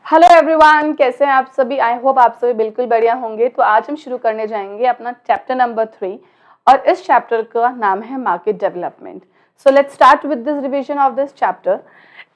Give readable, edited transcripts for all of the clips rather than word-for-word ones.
Hello everyone, कैसे हैं आप सभी। आई होप आप सभी बिल्कुल बढ़िया होंगे। तो आज हम शुरू करने जाएंगे अपना चैप्टर नंबर 3 और इस चैप्टर का नाम है market development. So let's start with this revision of this chapter.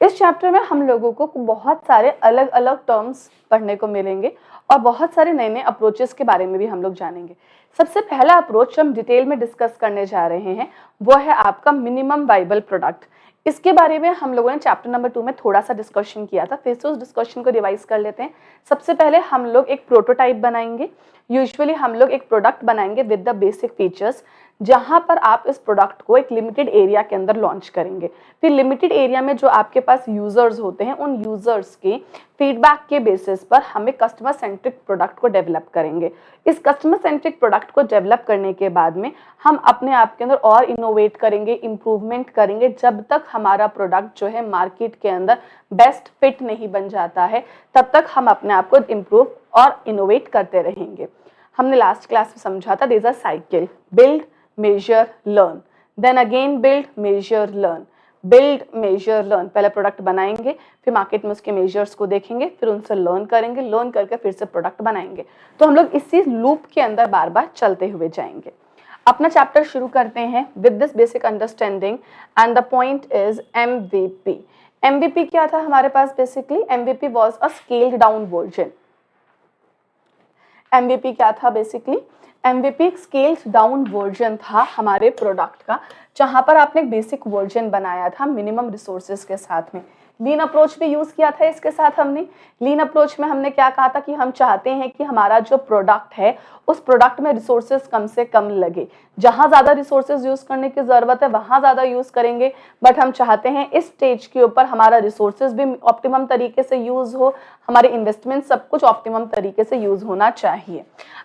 इस चैप्टर में हम लोगों को बहुत सारे अलग अलग टर्म्स पढ़ने को मिलेंगे और बहुत सारे नए नए अप्रोचेस के बारे में भी हम लोग जानेंगे। सबसे पहला अप्रोच हम डिटेल में डिस्कस करने जा रहे हैं वो है आपका मिनिमम वाइबल प्रोडक्ट। इसके बारे में हम लोगों ने चैप्टर नंबर 2 में थोड़ा सा डिस्कशन किया था, फिर से उस डिस्कशन को रिवाइज कर लेते हैं। सबसे पहले हम लोग एक प्रोटोटाइप बनाएंगे। यूजुअली हम लोग एक प्रोडक्ट बनाएंगे विद द बेसिक फीचर्स, जहां पर आप इस प्रोडक्ट को एक लिमिटेड एरिया के अंदर लॉन्च करेंगे। फिर लिमिटेड एरिया में जो आपके पास यूजर्स होते हैं उन यूजर्स के फीडबैक के बेसिस पर हम एक कस्टमर सेंट्रिक प्रोडक्ट को डेवलप करेंगे। इस कस्टमर सेंट्रिक प्रोडक्ट को डेवलप करने के बाद में हम अपने आप के अंदर और इनोवेट करेंगे, इंप्रूवमेंट करेंगे, जब तक हमारा प्रोडक्ट जो है मार्केट के अंदर बेस्ट फिट नहीं बन जाता है, तब तक हम अपने आप को इम्प्रूव और इनोवेट करते रहेंगे। हमने लास्ट क्लास में समझा था, there is a cycle, build measure learn, then again build measure learn, build measure learn. पहले प्रोडक्ट बनाएंगे, फिर मार्केट में उसके मेजर्स को देखेंगे, फिर उनसे लर्न करेंगे, लर्न करके फिर से प्रोडक्ट बनाएंगे। तो हम लोग इसी लूप के अंदर बार बार चलते हुए जाएंगे। अपना चैप्टर शुरू करते हैं with this basic understanding and the point is MVP। MVP क्या था हमारे पास? Basically MVP was a scaled down version. MVP क्या था? Basically MVP scaled down version था हमारे प्रोडक्ट का, जहां पर आपने एक बेसिक वर्जन बनाया था मिनिमम रिसोर्सेज के साथ में। लीन अप्रोच भी यूज किया था इसके साथ हमने। लीन अप्रोच में हमने क्या कहा था कि हम चाहते हैं कि हमारा जो प्रोडक्ट है उस प्रोडक्ट में रिसोर्सेज कम से कम लगे। जहां ज्यादा रिसोर्सेज यूज करने की जरूरत है वहां ज्यादा यूज करेंगे, बट हम चाहते हैं इस स्टेज के ऊपर हमारा रिसोर्सेज भी ऑप्टिमम तरीके से यूज हो, हमारे इन्वेस्टमेंट सब कुछ ऑप्टिमम तरीके से यूज होना चाहिए।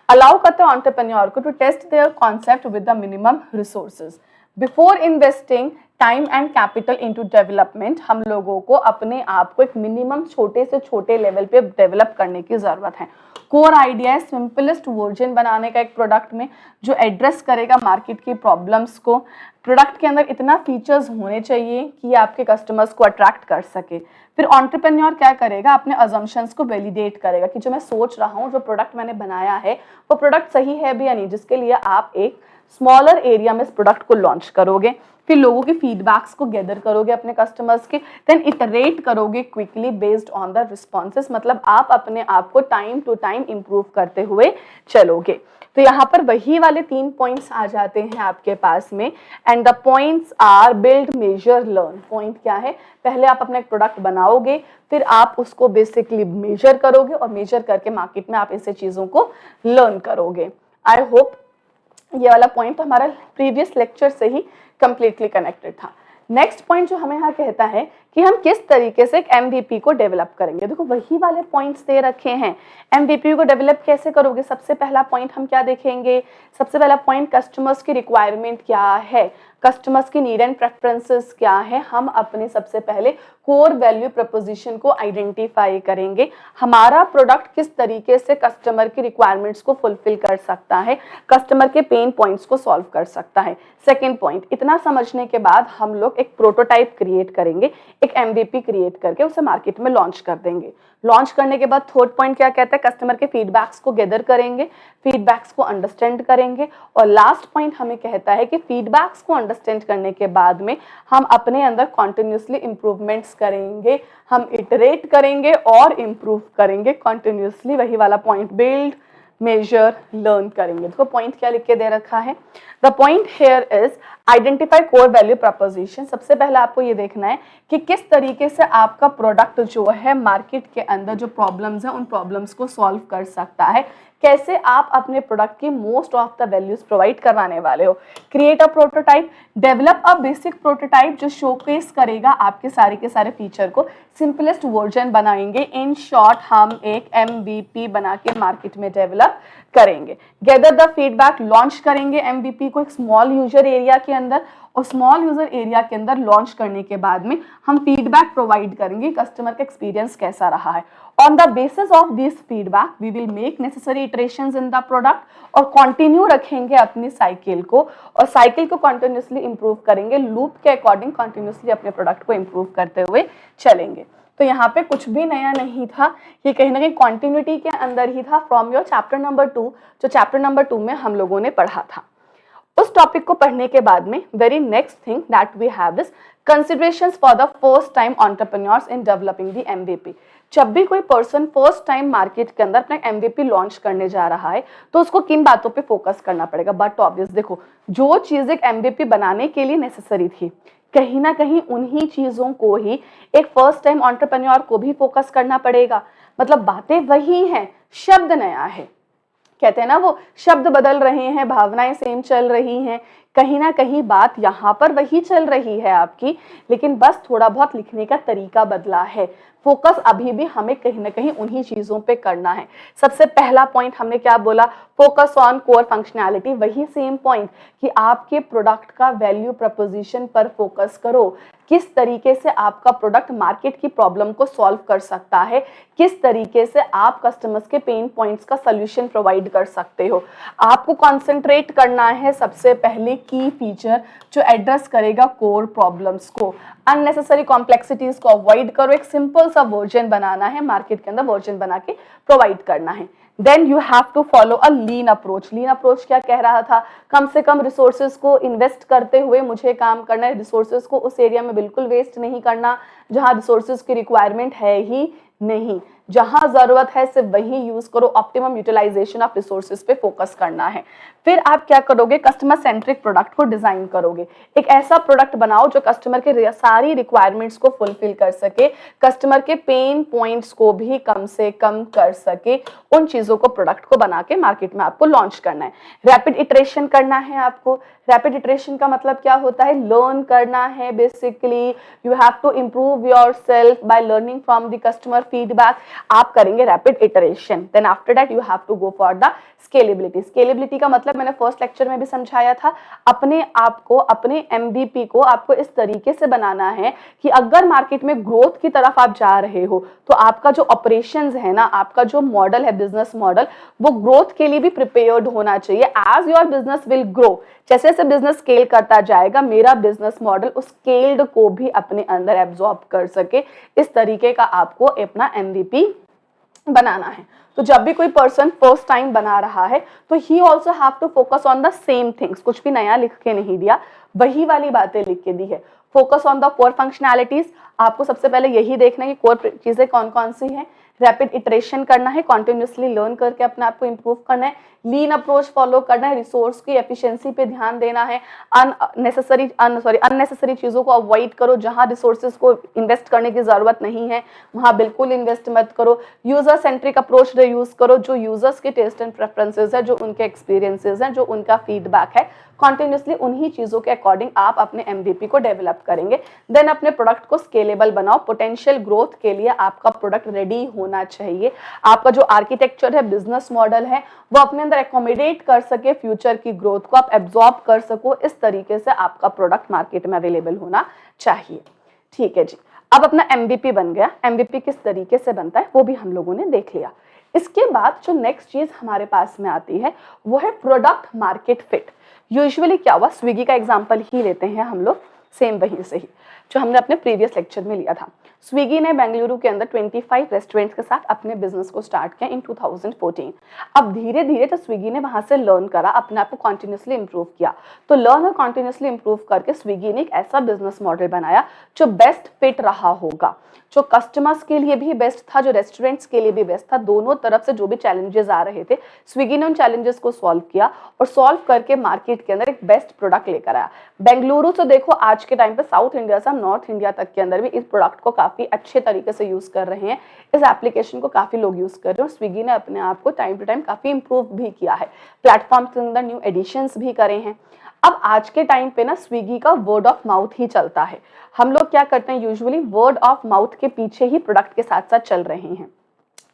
अलाउ करते हैं एंटरप्रेन्योर को to test their concept with the minimum resources. Before investing time and capital into development, हम लोगों को अपने आप को एक मिनिमम छोटे से छोटे लेवल पे डेवलप करने की जरूरत है। कोर आइडिया है सिंपलेस्ट वर्जन बनाने का एक प्रोडक्ट में, जो एड्रेस करेगा मार्केट की प्रॉब्लम्स को। प्रोडक्ट के अंदर इतना फीचर्स होने चाहिए कि आपके कस्टमर्स को अट्रैक्ट कर सके। फिर एंटरप्रेन्योर क्या करेगा? अपने अजम्पशंस को वैलिडेट करेगा कि जो मैं सोच रहा हूँ, जो प्रोडक्ट मैंने बनाया है वो प्रोडक्ट सही है भी या नहीं, जिसके लिए आप एक स्मॉलर एरिया में इस प्रोडक्ट को लॉन्च करोगे। फिर लोगों के फीडबैक्स को गैदर करोगे अपने कस्टमर्स के, देन इटरेट करोगे quickly based on the responses. मतलब आप अपने आप को टाइम टू टाइम इंप्रूव करते हुए चलोगे। तो यहाँ पर वही वाले 3 पॉइंट्स आ जाते हैं आपके पास में, and the points are build measure learn. Point क्या है? पहले आप अपना एक प्रोडक्ट बनाओगे, फिर आप उसको बेसिकली मेजर करोगे और मेजर करके मार्केट में आप ऐसे चीजों को लर्न करोगे। आई होप ये वाला पॉइंट तो हमारा प्रीवियस लेक्चर से ही कंप्लीटली कनेक्टेड था। नेक्स्ट पॉइंट जो हमें यहाँ कहता है कि हम किस तरीके से एक MVP को डेवलप करेंगे। देखो वही वाले पॉइंट्स दे रखे हैं। MVP को डेवलप कैसे करोगे? सबसे पहला पॉइंट हम क्या देखेंगे? सबसे पहला पॉइंट कस्टमर्स की रिक्वायरमेंट क्या है, कस्टमर्स की नीड एंड प्रेफरेंसेस क्या है। हम अपने सबसे पहले कोर वैल्यू प्रपोजिशन को आइडेंटिफाई करेंगे। हमारा प्रोडक्ट किस तरीके से कस्टमर की रिक्वायरमेंट्स को फुलफिल कर सकता है, कस्टमर के पेन पॉइंट्स को सॉल्व कर सकता है। सेकेंड पॉइंट, इतना समझने के बाद हम लोग एक प्रोटोटाइप क्रिएट करेंगे, एक MVP क्रिएट करके उसे मार्केट में लॉन्च कर देंगे। लॉन्च करने के बाद थर्ड पॉइंट क्या कहता है? कस्टमर के फीडबैक्स को गैदर करेंगे, फीडबैक्स को अंडरस्टैंड करेंगे, और लास्ट पॉइंट हमें कहता है कि फीडबैक्स को अंडरस्टैंड करने के बाद में हम अपने अंदर कॉन्टिन्यूसली इंप्रूवमेंट्स करेंगे, हम इटरेट करेंगे और इंप्रूव करेंगे कॉन्टिन्यूसली। वही वाला पॉइंट बिल्ड मेजर लर्न करेंगे। देखो पॉइंट क्या लिख के दे रखा है? The point here is identify core value preposition. सबसे पहले आपको ये देखना है कि किस तरीके से आपका प्रोडक्ट जो है मार्केट के अंदर जो प्रॉब्लम्स है उन प्रॉब्लम्स को सॉल्व कर सकता है, कैसे आप अपने प्रोडक्ट की most of the values provide करवाने वाले हो। Create a prototype, develop a basic prototype जो शोकेस करेगा आपके सारे के सारे फीचर को। सिंपलेस्ट वर्जन बनाएंगे। इन शॉर्ट हम एक MVP बना के मार्केट में डेवलप करेंगे। गैदर द फीडबैक, लॉन्च करेंगे MVP को एक स्मॉल यूजर एरिया के अंदर, और स्मॉल यूजर एरिया के अंदर लॉन्च करने के बाद में हम फीडबैक प्रोवाइड करेंगे, कस्टमर का एक्सपीरियंस कैसा रहा है। On the basis of this feedback we will make necessary iterations in the product, और कंटिन्यू रखेंगे अपनी साइकिल को, और साइकिल को कंटिन्यूसली इंप्रूव करेंगे। लूप के अकॉर्डिंग कंटिन्यूसली अपने प्रोडक्ट को इंप्रूव करते हुए चलेंगे। तो यहाँ पे कुछ भी नया नहीं था, ये कहीं ना कहीं कॉन्टिन्यूटी के अंदर ही था फ्रॉम योर चैप्टर नंबर 2, जो चैप्टर नंबर 2 में हम लोगों ने पढ़ा था। उस टॉपिक को पढ़ने के बाद में very next thing that we have is considerations for the first time entrepreneurs in developing the MVP. जब भी कोई पर्सन फर्स्ट टाइम मार्केट के अंदर अपना एमवीपी लॉन्च करने जा रहा है तो उसको किन बातों पे फोकस करना पड़ेगा। बट ऑब्वियस देखो, जो चीज एक एमवीपी बनाने के लिए नेसेसरी थी, कहीं ना कहीं उन्हीं चीजों को ही एक फर्स्ट टाइम एंटरप्रेन्योर को भी फोकस करना पड़ेगा। मतलब बातें वही हैं, शब्द नया है। कहते हैं ना, वो शब्द बदल रहे हैं, भावनाएं सेम चल रही हैं, कहीं ना कहीं बात यहाँ पर वही चल रही है आपकी, लेकिन बस थोड़ा बहुत लिखने का तरीका बदला है। फोकस अभी भी हमें कहीं ना कहीं उन्हीं चीजों पे करना है। सबसे पहला पॉइंट हमने क्या बोला, फोकस ऑन कोर फंक्शनैलिटी। वही सेम पॉइंट कि आपके प्रोडक्ट का वैल्यू प्रपोजिशन पर फोकस करो। किस तरीके से आपका प्रोडक्ट मार्केट की प्रॉब्लम को सॉल्व कर सकता है, किस तरीके से आप कस्टमर्स के पेन पॉइंट्स का सोल्यूशन प्रोवाइड कर सकते हो। आपको कॉन्सेंट्रेट करना है सबसे पहले की फीचर जो एड्रेस करेगा कोर प्रॉब्लम्स को। अननेसेसरी कॉम्प्लेक्सिटीज को अवॉइड करो, एक सिंपल सा वर्जन बनाना है, मार्केट के अंदर वर्जन बना के प्रोवाइड करना है। Then you have to follow a lean approach. Lean approach क्या कह रहा था, कम से कम रिसोर्सेज को इन्वेस्ट करते हुए मुझे काम करना है। रिसोर्सेज को उस एरिया में बिल्कुल वेस्ट नहीं करना जहां रिसोर्सेज की रिक्वायरमेंट है ही नहीं, जहां जरूरत है सिर्फ वही यूज करो। ऑप्टिमम यूटिलाइजेशन ऑफ रिसोर्सेज पे फोकस करना है। फिर आप क्या करोगे, कस्टमर सेंट्रिक प्रोडक्ट को डिजाइन करोगे। एक ऐसा प्रोडक्ट बनाओ जो कस्टमर के सारी रिक्वायरमेंट्स को फुलफिल कर सके, कस्टमर के पेन पॉइंट्स को भी कम से कम कर सके। उन चीजों को, प्रोडक्ट को बना के मार्केट में आपको लॉन्च करना है। रैपिड इटरेशन करना है आपको। रैपिड इटरेशन का मतलब क्या होता है, लर्न करना है basically. You have to improve yourself by learning from the customer feedback. आप करेंगे rapid iteration. Then after that you have to go for the scalability. Scalability का मतलब मैंने फर्स्ट लेक्चर में भी समझाया था, अपने आप को, अपने एमवीपी को आपको इस तरीके से बनाना है कि अगर मार्केट में ग्रोथ की तरफ आप जा रहे हो तो आपका जो ऑपरेशंस है ना, आपका जो मॉडल है, बिजनेस मॉडल, वो ग्रोथ के लिए भी प्रिपेयर्ड होना चाहिए। As your business will grow, जैसे जैसे बिजनेस स्केल करता जाएगा, मेरा बिजनेस मॉडल उस स्केल्ड को भी अपने अंदर एब्जॉर्ब कर सके। इस तरीके का आपको अपना एमवीपी बनाना है। तो जब भी कोई पर्सन फर्स्ट टाइम बना रहा है तो he also have to focus on the same things. कुछ भी नया लिख के नहीं दिया, वही वाली बातें लिख के दी है। Focus on the core functionalities. आपको सबसे पहले यही देखना है कि कोर चीजें कौन कौन सी हैं। रैपिड इटरेशन करना है, कॉन्टिन्यूसली लर्न करके अपने आप को इंप्रूव करना है। लीन अप्रोच फॉलो करना है, रिसोर्स की एफिशिएंसी पे ध्यान देना है। अननेसेसरी चीजों को अवॉइड करो। जहां रिसोर्सेज को इन्वेस्ट करने की जरूरत नहीं है वहां बिल्कुल इन्वेस्ट मत करो। यूजर सेंट्रिक अप्रोच यूज करो, जो यूजर्स के टेस्ट एंड प्रेफरेंसेस है, जो उनके एक्सपीरियंसेस हैं, जो उनका फीडबैक है, कॉन्टिन्यूसली उन्हीं चीजों के अकॉर्डिंग आप अपने एमवीपी को डेवलप करेंगे। देन अपने प्रोडक्ट को स्केलेबल बनाओ। पोटेंशियल ग्रोथ के लिए आपका प्रोडक्ट रेडी होना चाहिए। आपका जो आर्किटेक्चर है, बिजनेस मॉडल है, वो अपने अंदर एकोमोडेट कर सके फ्यूचर की ग्रोथ को, आप एब्जॉर्ब कर सको। इस तरीके से आपका प्रोडक्ट मार्केट में अवेलेबल होना चाहिए। ठीक है जी, अब अपना एमवीपी बन गया। एमवीपी किस तरीके से बनता है वो भी हम लोगों ने देख लिया। इसके बाद जो नेक्स्ट चीज हमारे पास में आती है वो है प्रोडक्ट मार्केट फिट। यूजुअली क्या हुआ, स्विगी का एग्जांपल ही लेते हैं हम लोग, सेम वहीं से ही जो हमने अपने प्रीवियस लेक्चर में लिया था। स्विगी ने बेंगलुरु के अंदर 25 रेस्टोरेंट्स के साथ अपने बिजनेस को स्टार्ट किया इन 2014। अब धीरे धीरे तो स्विगी ने वहां से लर्न करा, अपने आप को कॉन्टिन्यूसली इंप्रूव किया। तो लर्न और कॉन्टिन्यूसली इंप्रूव करके स्विगी ने एक ऐसा बिजनेस मॉडल बनाया जो बेस्ट फिट रहा होगा, जो कस्टमर्स के लिए भी बेस्ट था, जो रेस्टोरेंट्स के लिए भी बेस्ट था। दोनों तरफ से जो भी चैलेंजेस आ रहे थे, स्विगी ने उन चैलेंजेस को सॉल्व किया और सॉल्व करके मार्केट के अंदर एक बेस्ट प्रोडक्ट लेकर आया। बेंगलुरु से देखो आज के टाइम पे साउथ इंडिया से हम नॉर्थ इंडिया तक के अंदर भी इस प्रोडक्ट को काफी अच्छे तरीके से यूज कर रहे हैं। इस एप्लीकेशन को काफी लोग यूज कर रहे हैं और स्विगी ने अपने आप को टाइम टू टाइम काफी इंप्रूव भी किया है। प्लेटफॉर्म के अंदर न्यू एडिशंस भी करे हैं। अब आज के टाइम पे ना स्विगी का वर्ड ऑफ माउथ ही चलता है। हम लोग क्या करते हैं, यूजुअली वर्ड ऑफ माउथ के पीछे ही प्रोडक्ट के साथ साथ चल रहे हैं।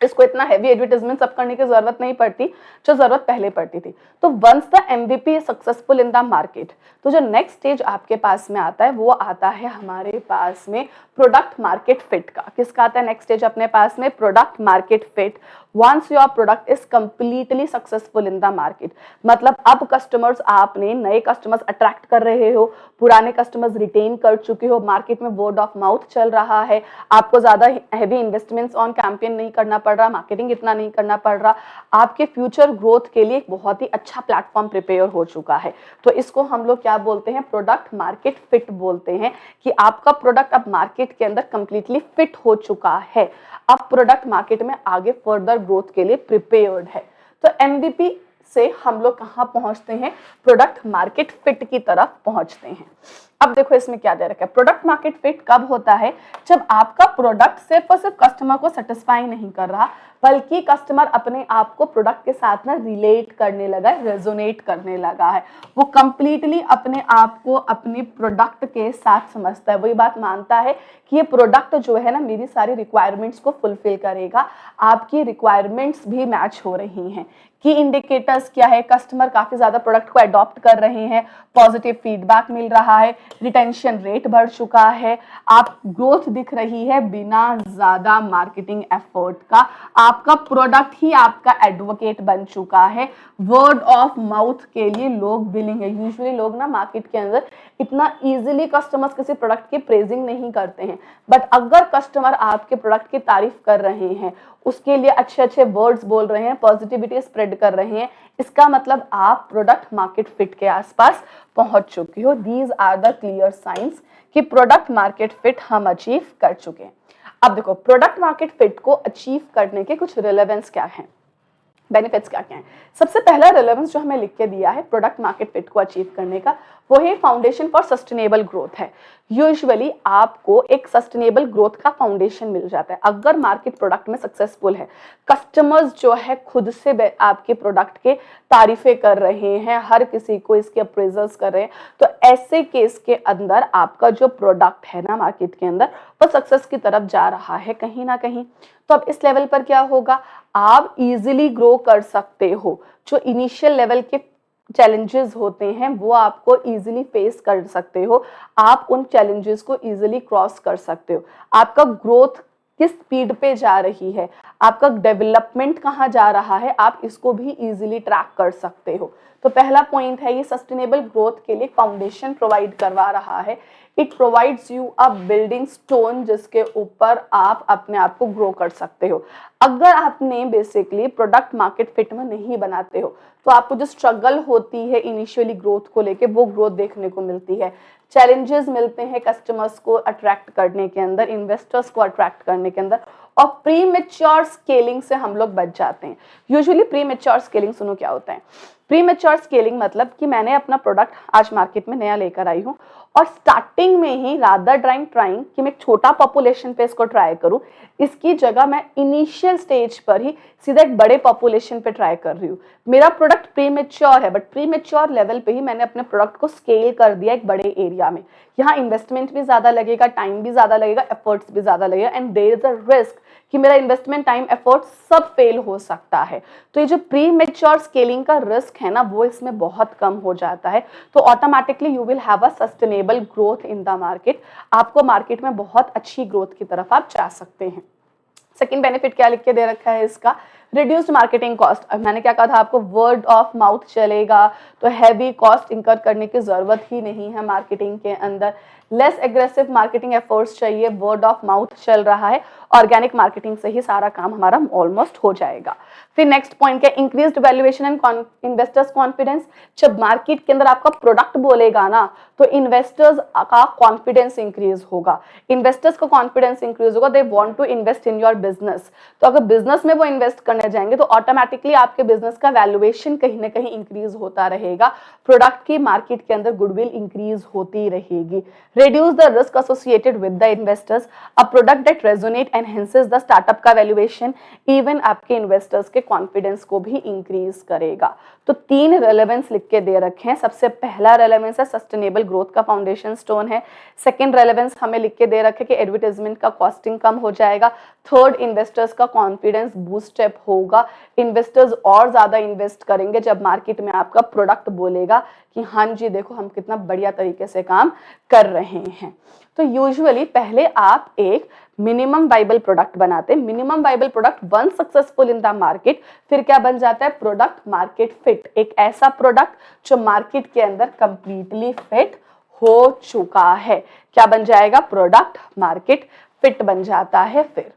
इसको इतना हैवी एडवर्टाइजमेंट सब करने की जरूरत नहीं पड़ती जो जरूरत पहले पड़ती थी। तो once the MVP successful in the market, तो जो नेक्स्ट स्टेज आपके पास में आता है वो आता है हमारे पास में प्रोडक्ट मार्केट फिट का। किसका आता है नेक्स्ट स्टेज अपने पास में? Product market fit. Once your product is completely successful in the market, मतलब अब कस्टमर्स, आपने नए कस्टमर्स अट्रैक्ट कर रहे हो, पुराने कस्टमर्स रिटेन कर चुके हो, मार्केट में वर्ड ऑफ माउथ चल रहा है, आपको ज्यादा हैवी इन्वेस्टमेंट्स ऑन कैंपेन नहीं करना पड़ रहा, मार्केटिंग इतना नहीं करना पड़ रहा, आपके फ्यूचर ग्रोथ के लिए एक बहुत ही अच्छा प्लेटफॉर्म प्रिपेयर हो चुका है। तो इसको हम लोग क्या बोलते हैं? प्रोडक्ट मार्केट फिट बोलते हैं, कि आपका प्रोडक्ट अब मार्केट के अंदर कंप्लीटली फिट हो चुका है, अब प्रोडक्ट मार्केट में आगे फर्दर ग्रोथ के लिए प्रिपेयर्ड है। तो एमवीपी से हम लोग कहां पहुंचते हैं? प्रोडक्ट मार्केट फिट की तरफ पहुंचते हैं। अब देखो इसमें क्या दे रखा है, प्रोडक्ट मार्केट फिट कब होता है? जब आपका प्रोडक्ट सिर्फ और सिर्फ कस्टमर को सेटिस्फाई नहीं कर रहा, बल्कि कस्टमर अपने आप को प्रोडक्ट के साथ में रिलेट करने लगा है, रेजोनेट करने लगा है, वो कंप्लीटली अपने आप को अपने प्रोडक्ट के साथ समझता है, वही बात मानता है कि ये प्रोडक्ट जो है ना मेरी सारी रिक्वायरमेंट्स को फुलफिल करेगा, आपकी रिक्वायरमेंट्स भी मैच हो रही हैं। की इंडिकेटर्स क्या है? कस्टमर काफी ज्यादा प्रोडक्ट को अडॉप्ट कर रहे हैं, पॉजिटिव फीडबैक मिल रहा है, रिटेंशन रेट बढ़ चुका है, आप ग्रोथ दिख रही है बिना ज्यादा मार्केटिंग एफर्ट का, आपका प्रोडक्ट ही आपका एडवोकेट बन चुका है, वर्ड ऑफ माउथ के लिए लोग विलिंग है। यूजुअली लोग ना मार्केट के अंदर इतना इजीली कस्टमर्स किसी प्रोडक्ट की प्रेजिंग नहीं करते हैं, बट अगर कस्टमर आपके प्रोडक्ट की तारीफ कर रहे हैं, उसके लिए अच्छे अच्छे वर्ड्स बोल रहे हैं, पॉजिटिविटी स्प्रेड कर रहे हैं, इसका मतलब आप प्रोडक्ट मार्केट फिट के आसपास पहुंच चुके हो। These are the clear signs कि प्रोडक्ट मार्केट फिट हम अचीव कर चुके हैं। अब देखो प्रोडक्ट मार्केट फिट को अचीव करने के कुछ रिलेवेंस क्या है, बेनिफिट्स क्या क्या हैं। सबसे पहला रिलेवेंस जो हमें लिख के दिया है प्रोडक्ट मार्केट फिट को अचीव करने का, वो है फाउंडेशन फॉर सस्टेनेबल ग्रोथ है। यूजुअली आपको एक सस्टेनेबल ग्रोथ का फाउंडेशन मिल जाता है अगर मार्केट प्रोडक्ट में सक्सेसफुल है, कस्टमर्स जो है खुद से आपके प्रोडक्ट के तारीफें कर रहे हैं, हर किसी को इसके अप्रेजल्स कर रहे हैं, तो ऐसे केस के अंदर आपका जो प्रोडक्ट है ना मार्केट के अंदर वो सक्सेस की तरफ जा रहा है कहीं ना कहीं। तो अब इस लेवल पर क्या होगा, आप इजीली ग्रो कर सकते हो, जो इनिशियल लेवल के चैलेंजेस होते हैं वो आपको इजीली फेस कर सकते हो, आप उन चैलेंजेस को इजीली क्रॉस कर सकते हो, आपका ग्रोथ किस स्पीड पे जा रही है, आपका डेवलपमेंट कहाँ जा रहा है, आप इसको भी इजीली ट्रैक कर सकते हो। तो पहला पॉइंट है ये सस्टेनेबल ग्रोथ के लिए फाउंडेशन प्रोवाइड करवा रहा है। It provides you a building stone जिसके ऊपर आप अपने आप को ग्रो कर सकते हो। अगर आपने बेसिकली प्रोडक्ट मार्केट फिट में नहीं बनाते हो तो आपको जो स्ट्रगल होती है इनिशियली ग्रोथ को लेके वो ग्रोथ देखने को मिलती है, चैलेंजेस मिलते हैं कस्टमर्स को अट्रैक्ट करने के अंदर, इन्वेस्टर्स को अट्रैक्ट करने के अंदर, और प्री मेच्योर स्केलिंग से हम लोग बच जाते हैं। यूजुअली प्री मेच्योर स्केलिंग सुनो क्या होता है। प्री मेच्योर स्केलिंग मतलब कि मैंने अपना प्रोडक्ट आज मार्केट में नया लेकर आई हूँ और स्टार्टिंग में ही रादर ट्राइंग कि मैं छोटा पॉपुलेशन पे इसको ट्राई करूँ, इसकी जगह मैं इनिशियल स्टेज पर ही सीधा एक बड़े पॉपुलेशन पे ट्राई कर रही हूँ। मेरा प्रोडक्ट प्री मेच्योर है बट प्री मेच्योर लेवल पे ही मैंने अपने प्रोडक्ट को स्केल कर दिया एक बड़े एरिया में। यहाँ इन्वेस्टमेंट भी ज्यादा लगेगा, टाइम भी ज्यादा लगेगा, एफर्ट्स भी ज्यादा लगेगा, and there is a risk कि मेरा इन्वेस्टमेंट, टाइम, एफर्ट सब फेल हो सकता है। तो ये जो प्री मेच्योर स्केलिंग का रिस्क है ना वो इसमें बहुत कम हो जाता है। तो automatically you will have a sustainable growth in the market, आपको मार्केट में बहुत अच्छी ग्रोथ की तरफ आप जा सकते हैं। सेकेंड बेनिफिट क्या लिख के दे रखा है इसका, रिड्यूस्ड मार्केटिंग कॉस्ट। अब मैंने क्या कहा था आपको, वर्ड ऑफ माउथ चलेगा तो हैवी कॉस्ट इंकर करने की जरूरत ही नहीं है मार्केटिंग के अंदर, लेस एग्रेसिव मार्केटिंग एफर्ट्स चाहिए, वर्ड ऑफ माउथ चल रहा है, ऑर्गेनिक मार्केटिंग से ही सारा काम हमारा ऑलमोस्ट हो जाएगा। फिर नेक्स्ट पॉइंट क्या, increased valuation and investors confidence. जब मार्केट के अंदर आपका प्रोडक्ट बोलेगा ना तो इन्वेस्टर्स का कॉन्फिडेंस इंक्रीज होगा, इन्वेस्टर्स का कॉन्फिडेंस इंक्रीज होगा, they want to invest in your business. तो अगर बिजनेस में वो इन्वेस्ट करने जाएंगे तो ऑटोमेटिकली आपके बिजनेस का वैल्यूएशन कहीं ना कहीं इंक्रीज होता रहेगा, प्रोडक्ट की मार्केट के अंदर गुडविल इंक्रीज होती रहेगी। reduce the risk associated with the investors, a product that resonate enhances the startup का valuation, even आपके investors के confidence को भी increase करेगा। तो 3 relevance लिख के दे रखे हैं। सबसे पहला relevance है sustainable growth का foundation stone है। second relevance हमें लिख के दे रखे कि advertisement का costing कम हो जाएगा। थर्ड, इन्वेस्टर्स का कॉन्फिडेंस बूस्ट अप होगा, इन्वेस्टर्स और ज्यादा इन्वेस्ट करेंगे जब मार्केट में आपका प्रोडक्ट बोलेगा कि हाँ जी देखो हम कितना बढ़िया तरीके से काम कर रहे हैं। तो यूजुअली पहले आप एक मिनिमम वाइबल प्रोडक्ट बनाते हैं, minimum viable product one successful in the market, फिर क्या बन जाता है, प्रोडक्ट मार्केट फिट, एक ऐसा प्रोडक्ट जो मार्केट के अंदर कंप्लीटली फिट हो चुका है, क्या बन जाएगा, प्रोडक्ट मार्केट फिट बन जाता है। फिर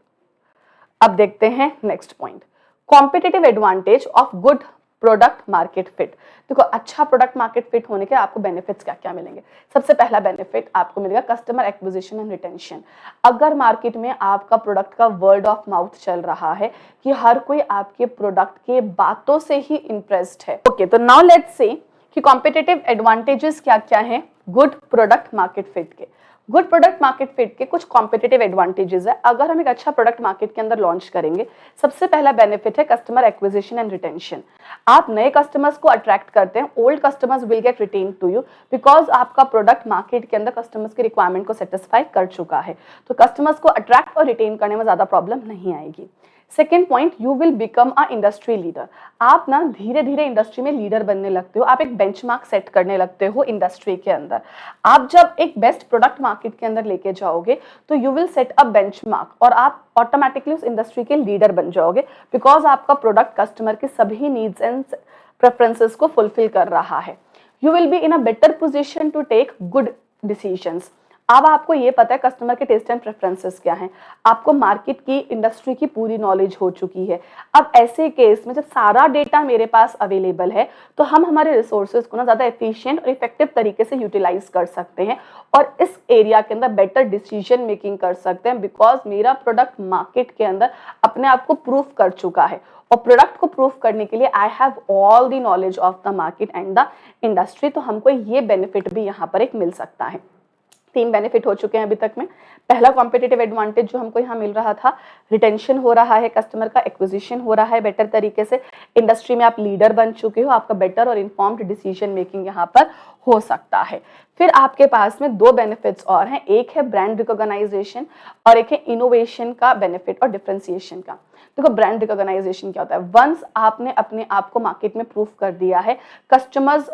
अब देखते हैं next point, competitive advantage of good product market fit. देखो अच्छा प्रोडक्ट मार्केट फिट होने के आपको बेनिफिट्स क्या क्या मिलेंगे। सबसे पहला बेनिफिट आपको मिलेगा कस्टमर एक्विजिशन एंड रिटेंशन। अगर मार्केट में आपका प्रोडक्ट का वर्ड ऑफ माउथ चल रहा है कि हर कोई आपके प्रोडक्ट के बातों से ही इंप्रेस्ड है, ओके, तो नाउ लेट्स से कि कॉम्पिटिटिव एडवांटेजेस क्या क्या हैं गुड प्रोडक्ट मार्केट फिट के। गुड प्रोडक्ट मार्केट फिट के कुछ कॉम्पिटिटिव एडवांटेजेस है। अगर हम एक अच्छा प्रोडक्ट मार्केट के अंदर लॉन्च करेंगे, सबसे पहला बेनिफिट है कस्टमर एक्विजिशन एंड रिटेंशन। आप नए कस्टमर्स को अट्रैक्ट करते हैं, old customers will get retain to you because आपका प्रोडक्ट मार्केट के अंदर कस्टमर्स की रिक्वायरमेंट को सेटिस्फाई कर चुका है, तो कस्टमर्स को अट्रैक्ट और रिटेन करने में ज्यादा प्रॉब्लम नहीं आएगी। Second point, you will become a industry leader. आप ना धीरे धीरे इंडस्ट्री में लीडर बनने लगते हो, आप एक बेंचमार्क सेट करने लगते हो इंडस्ट्री के अंदर। आप जब एक बेस्ट प्रोडक्ट मार्केट के अंदर लेके जाओगे तो you will set a benchmark और आप ऑटोमेटिकली उस इंडस्ट्री के लीडर बन जाओगे बिकॉज आपका प्रोडक्ट कस्टमर के सभी नीड्स एंड प्रेफरेंसेस को फुलफिल कर रहा है। You will be in a better position to take good decisions. अब आपको ये पता है कस्टमर के टेस्ट एंड प्रेफरेंसेस क्या हैं, आपको मार्केट की इंडस्ट्री की पूरी नॉलेज हो चुकी है। अब ऐसे केस में जब सारा डेटा मेरे पास अवेलेबल है तो हम हमारे रिसोर्सेज को ना ज़्यादा एफिशिएंट और इफेक्टिव तरीके से यूटिलाइज कर सकते हैं और इस एरिया के अंदर बेटर डिसीजन मेकिंग कर सकते हैं बिकॉज मेरा प्रोडक्ट मार्केट के अंदर अपने आप को प्रूफ कर चुका है और प्रोडक्ट को प्रूफ करने के लिए I have all the knowledge of the market and the industry. तो हमको ये बेनिफिट भी यहाँ पर एक मिल सकता है। 3 बेनिफिट हो चुके हैं अभी तक में। पहला कॉम्पिटिटिव एडवांटेज जो हमको यहाँ मिल रहा था, रिटेंशन हो रहा है, कस्टमर का एक्विजिशन हो रहा है बेटर तरीके से, इंडस्ट्री में आप लीडर बन चुके हो, आपका बेटर और इन्फॉर्म्ड डिसीजन मेकिंग यहाँ पर हो सकता है। फिर आपके पास में 2 बेनिफिट्स और हैं, एक है ब्रांड रिकॉग्नाइजेशन और एक है इनोवेशन का बेनिफिट और डिफरेंशिएशन का। देखो ब्रांड रिकॉग्नाइजेशन क्या होता है, वंस आपने अपने आप को मार्केट में प्रूफ कर दिया है, कस्टमर्स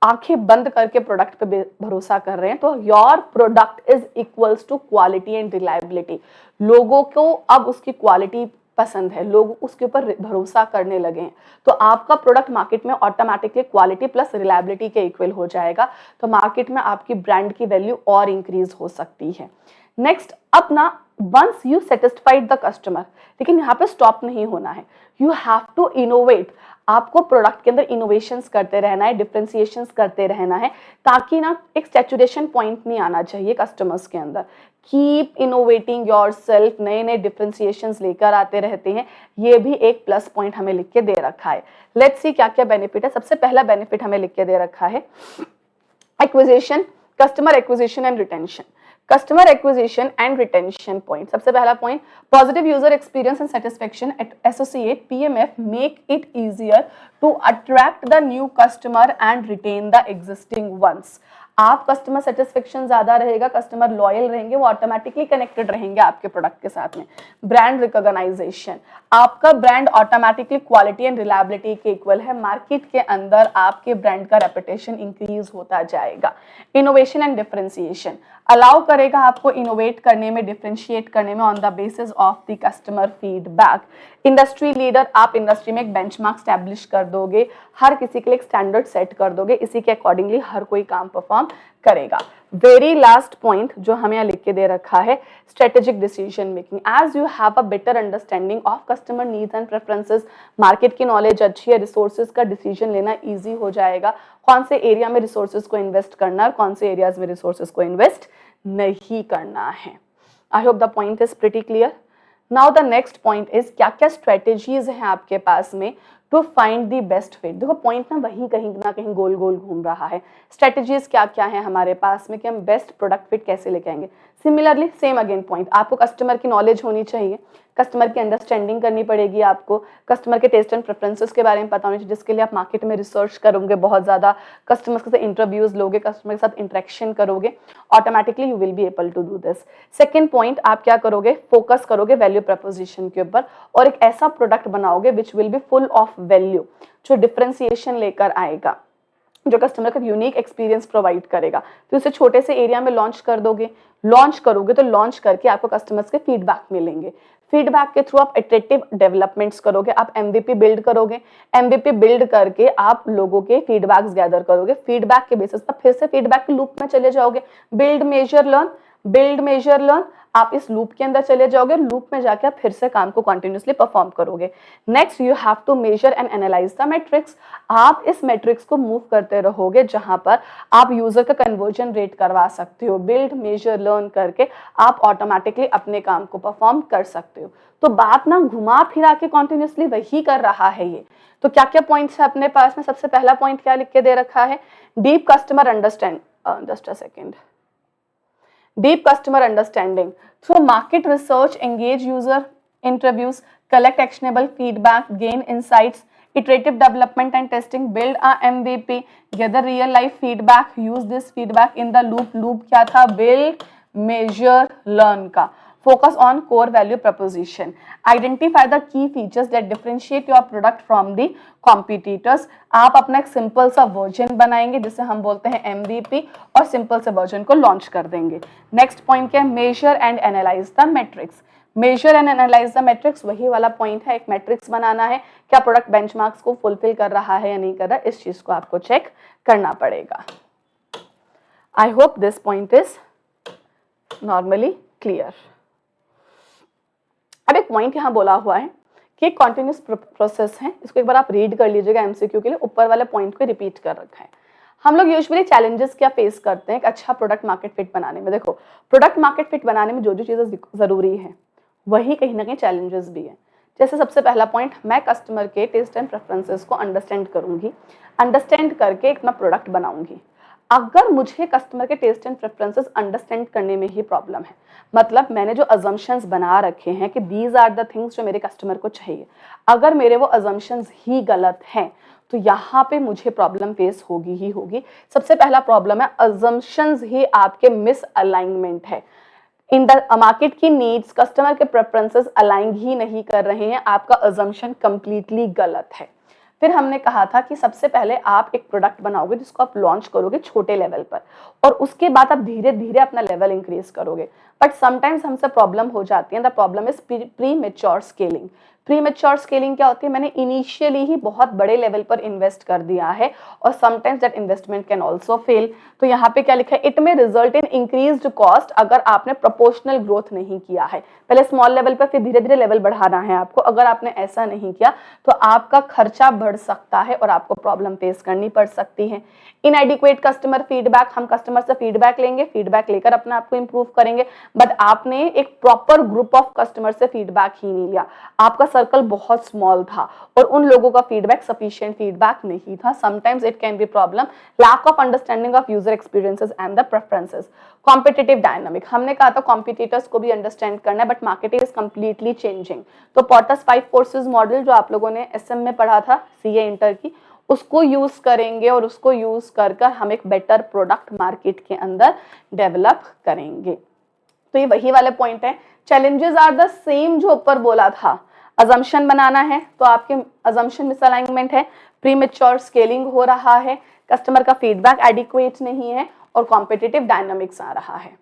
आंखें बंद करके प्रोडक्ट पे भरोसा कर रहे हैं, तो your product is equals to quality and reliability. लोगों को अब उसकी क्वालिटी पसंद है, लोग उसके ऊपर भरोसा करने लगे हैं, तो आपका प्रोडक्ट मार्केट में ऑटोमेटिकली क्वालिटी प्लस रिलायबिलिटी के इक्वल हो जाएगा, तो मार्केट में आपकी ब्रांड की वैल्यू और इंक्रीज हो सकती है। नेक्स्ट, अब ना once you satisfied the customer, लेकिन यहाँ पे स्टॉप नहीं होना है, यू हैव टू इनोवेट। आपको प्रोडक्ट के अंदर इनोवेशंस करते रहना है, डिफरेंशिएशंस करते रहना है, ताकि ना एक सैचुरेशन पॉइंट नहीं आना चाहिए कस्टमर्स के अंदर। कीप इनोवेटिंग योरसेल्फ, नए नए डिफरेंशिएशंस लेकर आते रहते हैं, ये भी एक प्लस पॉइंट हमें लिख के दे रखा है। लेट्स सी क्या क्या बेनिफिट है। सबसे पहला बेनिफिट हमें लिख के दे रखा है acquisition, customer acquisition and retention. Customer acquisition and retention point, सबसे पहला point, positive user experience and satisfaction associate PMF make it easier to attract the new customer and retain the existing ones. आप customer satisfaction ज्यादा रहेगा, customer loyal रहेंगे, वो automatically connected रहेंगे आपके product के साथ में। ब्रांड रिकॉग्नाइजेशन, आपका brand automatically quality and reliability के इक्वल है, मार्केट के अंदर आपके ब्रांड का रेपुटेशन इंक्रीज होता जाएगा। इनोवेशन एंड डिफरेंशिएशन अलाउ करेगा आपको इनोवेट करने में, डिफरेंशिएट करने में on the basis of the customer feedback. Industry leader, आप इंडस्ट्री में एक बेंचमार्क स्टैब्लिश कर दोगे, हर किसी के लिए एक स्टैंडर्ड सेट कर दोगे, इसी के अकॉर्डिंगली हर कोई काम परफॉर्म करेगा। वेरी लास्ट पॉइंट जो हमें यहाँ लिख के दे रखा है, strategic decision making. As you have a better understanding of customer needs and preferences, market की नॉलेज अच्छी है, रिसोर्सेज का डिसीजन लेना ईजी हो जाएगा, कौन से एरिया में रिसोर्सेज को इन्वेस्ट करना है और कौन से एरियाज में रिसोर्सेज को इन्वेस्ट नहीं करना है। I hope the point is pretty clear. Now the next point is क्या क्या स्ट्रेटेजीज हैं आपके पास में to find the best fit. देखो पॉइंट ना कहीं गोल गोल घूम रहा है। स्ट्रेटजीज क्या क्या है हमारे पास में कि हम बेस्ट प्रोडक्ट फिट कैसे लेके आएंगे। सिमिलरली सेम अगेन पॉइंट, आपको कस्टमर की नॉलेज होनी चाहिए, कस्टमर की अंडरस्टैंडिंग करनी पड़ेगी, आपको कस्टमर के टेस्ट एंड प्रेफरेंसेस के बारे में पता होना चाहिए, जिसके लिए आप मार्केट में रिसर्च करोगे, बहुत ज़्यादा कस्टमर्स के साथ इंटरव्यूज लोगे, कस्टमर के साथ इंटरेक्शन करोगे, automatically you will be able to do this. Second point, आप क्या करोगे, फोकस करोगे वैल्यू प्रपोजिशन के ऊपर और एक ऐसा प्रोडक्ट बनाओगे which will be full of value, जो डिफरेंशिएशन लेकर आएगा, जो कस्टमर का यूनिक एक्सपीरियंस प्रोवाइड करेगा। फिर उसे छोटे से एरिया में लॉन्च कर दोगे, लॉन्च करोगे तो लॉन्च करके आपको कस्टमर्स के फीडबैक मिलेंगे, फीडबैक के थ्रू आप इटरेटिव डेवलपमेंट्स करोगे, आप एमवीपी बिल्ड करोगे, एमवीपी बिल्ड करके आप लोगों के फीडबैक्स गैदर करोगे, फीडबैक के बेसिस पर फिर से फीडबैक के लूप में चले जाओगे, build measure learn, build measure learn, आप इस लूप के अंदर चले जाओगे, लूप में जाके आप फिर से काम को कंटिन्यूअसली परफॉर्म करोगे। Next you have to measure and analyse the metrics, आप इस मैट्रिक्स को मूव करते रहोगे जहां पर आप यूजर का कन्वर्जन रेट करवा सकते हो, बिल्ड मेजर लर्न करके आप ऑटोमेटिकली अपने काम को परफॉर्म कर सकते हो। तो बात ना घुमा फिरा के कंटिन्यूअसली वही कर रहा है ये। तो क्या क्या पॉइंट्स है अपने पास में, सबसे पहला पॉइंट क्या लिख के दे रखा है, deep customer understand, just a second, deep customer understanding through market research, engage user interviews, collect actionable feedback, gain insights, iterative development and testing, build a MVP, gather real life feedback, use this feedback in the loop क्या था, build measure learn का, focus on core value proposition, identify the key features that differentiate your product from the competitors। आप अपना एक simple सा version बनाएंगे जिसे हम बोलते हैं MVP और सिंपल से वर्जन को लॉन्च कर देंगे। नेक्स्ट पॉइंट क्या है, measure and analyse the metrics, measure and analyse the metrics वही वाला पॉइंट है, एक मैट्रिक्स बनाना है, क्या प्रोडक्ट बेंचमार्क्स को फुलफिल कर रहा है या नहीं कर रहा, इस चीज को आपको चेक करना पड़ेगा। I hope this point is normally clear. अब एक पॉइंट यहाँ बोला हुआ है कि एक कॉन्टिन्यूस प्रोसेस है, इसको एक बार आप रीड कर लीजिएगा एमसीक्यू के लिए, ऊपर वाले पॉइंट को रिपीट कर रखा है। हम लोग यूजुअली चैलेंजेस क्या फेस करते हैं एक अच्छा प्रोडक्ट मार्केट फिट बनाने में। देखो प्रोडक्ट मार्केट फिट बनाने में जो जो चीज़ें जरूरी है वही कहीं ना कहीं चैलेंजेस भी है। जैसे सबसे पहला पॉइंट, मैं कस्टमर के टेस्ट एंड प्रेफरेंसेस को अंडरस्टैंड करूंगी, अंडरस्टैंड करके अपना प्रोडक्ट बनाऊंगी। अगर मुझे कस्टमर के टेस्ट एंड प्रेफरेंसेस अंडरस्टैंड करने में ही प्रॉब्लम है, मतलब मैंने जो अजम्पशंस बना रखे हैं कि दीज आर द थिंग्स जो मेरे कस्टमर को चाहिए, अगर मेरे वो अजम्पशंस ही गलत हैं तो यहाँ पे मुझे प्रॉब्लम फेस होगी ही होगी। सबसे पहला प्रॉब्लम है अजम्पशंस ही आपके मिस अलाइनमेंट है, इन द मार्केट की नीड्स कस्टमर के प्रेफरेंसेस अलाइन ही नहीं कर रहे हैं, आपका अजम्पशन कंप्लीटली गलत है। फिर हमने कहा था कि सबसे पहले आप एक प्रोडक्ट बनाओगे जिसको आप लॉन्च करोगे छोटे लेवल पर और उसके बाद आप धीरे धीरे अपना लेवल इंक्रीज करोगे। बट समटाइम्स हमसे प्रॉब्लम हो जाती है, the problem is pre mature scaling. Pre mature scaling क्या होती है, मैंने इनिशियली ही बहुत बड़े लेवल पर इन्वेस्ट कर दिया है और sometimes that investment can also fail. तो यहाँ पे क्या लिखा है, इट में रिजल्ट इन इंक्रीज्ड कॉस्ट अगर आपने प्रोपोर्शनल ग्रोथ नहीं किया है, पहले स्मॉल लेवल पर फिर धीरे धीरे लेवल बढ़ाना है आपको। अगर आपने ऐसा नहीं किया तो आपका खर्चा बढ़ सकता है और आपको प्रॉब्लम फेस करनी पड़ सकती है। इनएडिक्वेट कस्टमर फीडबैक, हम कस्टमर से फीडबैक लेंगे, फीडबैक लेकर अपने आप को इंप्रूव करेंगे, बट आपने एक प्रॉपर ग्रुप ऑफ कस्टमर से फीडबैक ही नहीं लिया, आपका सर्कल बहुत स्मॉल था और उन लोगों का फीडबैक सफिशिएंट फीडबैक नहीं था। Sometimes it can be problem, lack of understanding of user experiences and the preferences. Competitive dynamic, हमने कहा था कॉम्पिटिटर्स को भी अंडरस्टैंड करना है, but market is completely changing. तो पॉटर्स 5 फोर्सेस मॉडल जो आप लोगों ने एसएम में पढ़ा था सीए इंटर की, उसको यूज करेंगे और उसको यूज कर हम एक बेटर प्रोडक्ट मार्केट के अंदर डेवलप करेंगे। तो ये वही वाले पॉइंट है, चैलेंजेस आर द सेम जो ऊपर बोला था। अजम्पशन बनाना है तो आपके अजम्पशन मिसअलाइनमेंट है, प्रीमेच्योर स्केलिंग हो रहा है, कस्टमर का फीडबैक एडिक्वेट नहीं है और कॉम्पिटिटिव डायनामिक्स आ रहा है।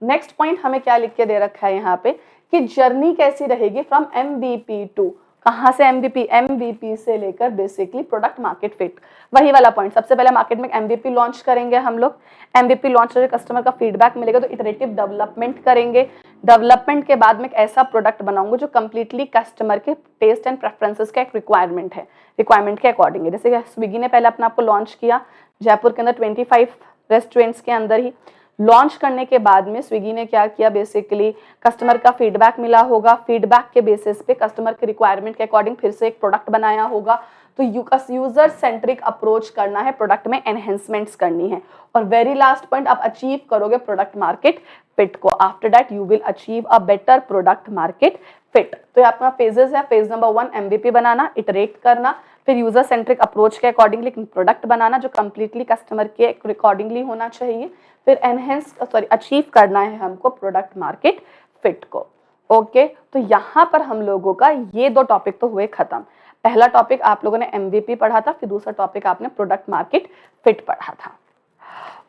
नेक्स्ट पॉइंट हमें क्या लिख के दे रखा है यहाँ पे कि जर्नी कैसी रहेगी फ्रॉम MVP टू, कहाँ से MVP से लेकर बेसिकली प्रोडक्ट मार्केट फिट। वही वाला पॉइंट, सबसे पहले मार्केट में MVP लॉन्च करेंगे हम लोग, MVP लॉन्च करके कस्टमर का फीडबैक मिलेगा तो इटरेटिव डेवलपमेंट करेंगे, डेवलपमेंट के बाद में एक ऐसा प्रोडक्ट बनाऊंगा जो कंप्लीटली कस्टमर के टेस्ट एंड प्रेफरेंसेस का एक रिक्वायरमेंट है, रिक्वायरमेंट के अकॉर्डिंग है। जैसे स्विगी ने पहले अपना आपको लॉन्च किया जयपुर के अंदर 25 रेस्टोरेंट्स के अंदर ही, लॉन्च करने के बाद में स्विगी ने क्या किया, बेसिकली कस्टमर का फीडबैक मिला होगा, फीडबैक के बेसिस पे कस्टमर के रिक्वायरमेंट के अकॉर्डिंग फिर से एक प्रोडक्ट बनाया होगा। तो यूजर सेंट्रिक अप्रोच करना है, प्रोडक्ट में एनहेंसमेंट्स करनी है। और वेरी लास्ट पॉइंट, आप अचीव करोगे प्रोडक्ट मार्केट फिट को। After that you will achieve a better product market fit. तो ये आपका फेजेस है। फेज नंबर 1 MVP बनाना, इटरेट करना, फिर यूजर सेंट्रिक अप्रोच के अकॉर्डिंगली प्रोडक्ट बनाना जो कंप्लीटली कस्टमर के अकॉर्डिंगली होना चाहिए, फिर अचीव करना है हमको प्रोडक्ट मार्केट फिट को। ओके, तो यहाँ पर हम लोगों का ये 2 टॉपिक तो हुए खत्म। पहला टॉपिक आप लोगों ने MVP पढ़ा था, फिर दूसरा टॉपिक आपने प्रोडक्ट मार्केट फिट पढ़ा था।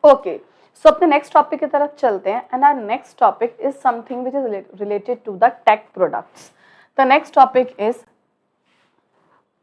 ओके, सो अपने नेक्स्ट टॉपिक की तरफ चलते हैं। And our next topic is something which is related to the tech products. The next topic is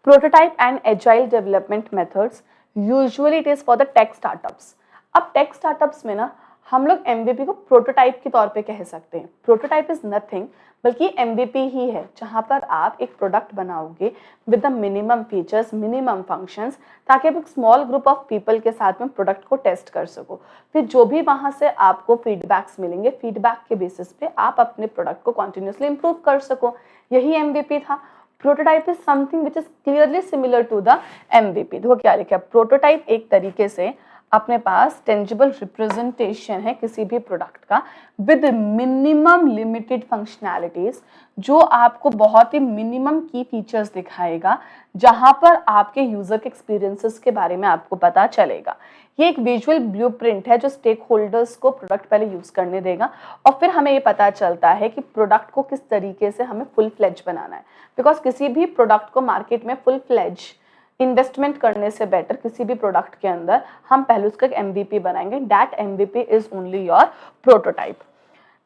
prototype and agile development methods. Usually it is for the tech startups. अब tech startups में ना हम लोग MVP को prototype के तौर पे कह सकते हैं। प्रोटोटाइप इज नथिंग बल्कि MVP ही है, जहां पर आप एक प्रोडक्ट बनाओगे with the minimum features, minimum functions, ताकि आप एक स्मॉल ग्रुप ऑफ पीपल के साथ में प्रोडक्ट को टेस्ट कर सको। फिर जो भी वहां से आपको फीडबैक्स मिलेंगे, फीडबैक के बेसिस पे आप अपने प्रोडक्ट को कंटिन्यूसली इंप्रूव कर सको। यही MVP था। Prototype is something which is clearly similar to the MVP। देखो क्या लिखा है, प्रोटोटाइप एक तरीके से अपने पास टेंजिबल रिप्रेजेंटेशन है किसी भी प्रोडक्ट का विद मिनिमम लिमिटेड फंक्शनैलिटीज, जो आपको बहुत ही मिनिमम की फीचर्स दिखाएगा, जहां पर आपके यूजर के एक्सपीरियंसेस के बारे में आपको पता चलेगा। ये एक विजुअल ब्लूप्रिंट है जो स्टेक होल्डर्स को प्रोडक्ट पहले यूज करने देगा और फिर हमें ये पता चलता है कि प्रोडक्ट को किस तरीके से हमें फुल फ्लेज बनाना है। बिकॉज किसी भी प्रोडक्ट को मार्केट में फुल फ्लेज इन्वेस्टमेंट करने से बेटर किसी भी प्रोडक्ट के अंदर हम पहले उसका एक MVP बनाएंगे। That MVP is only your prototype.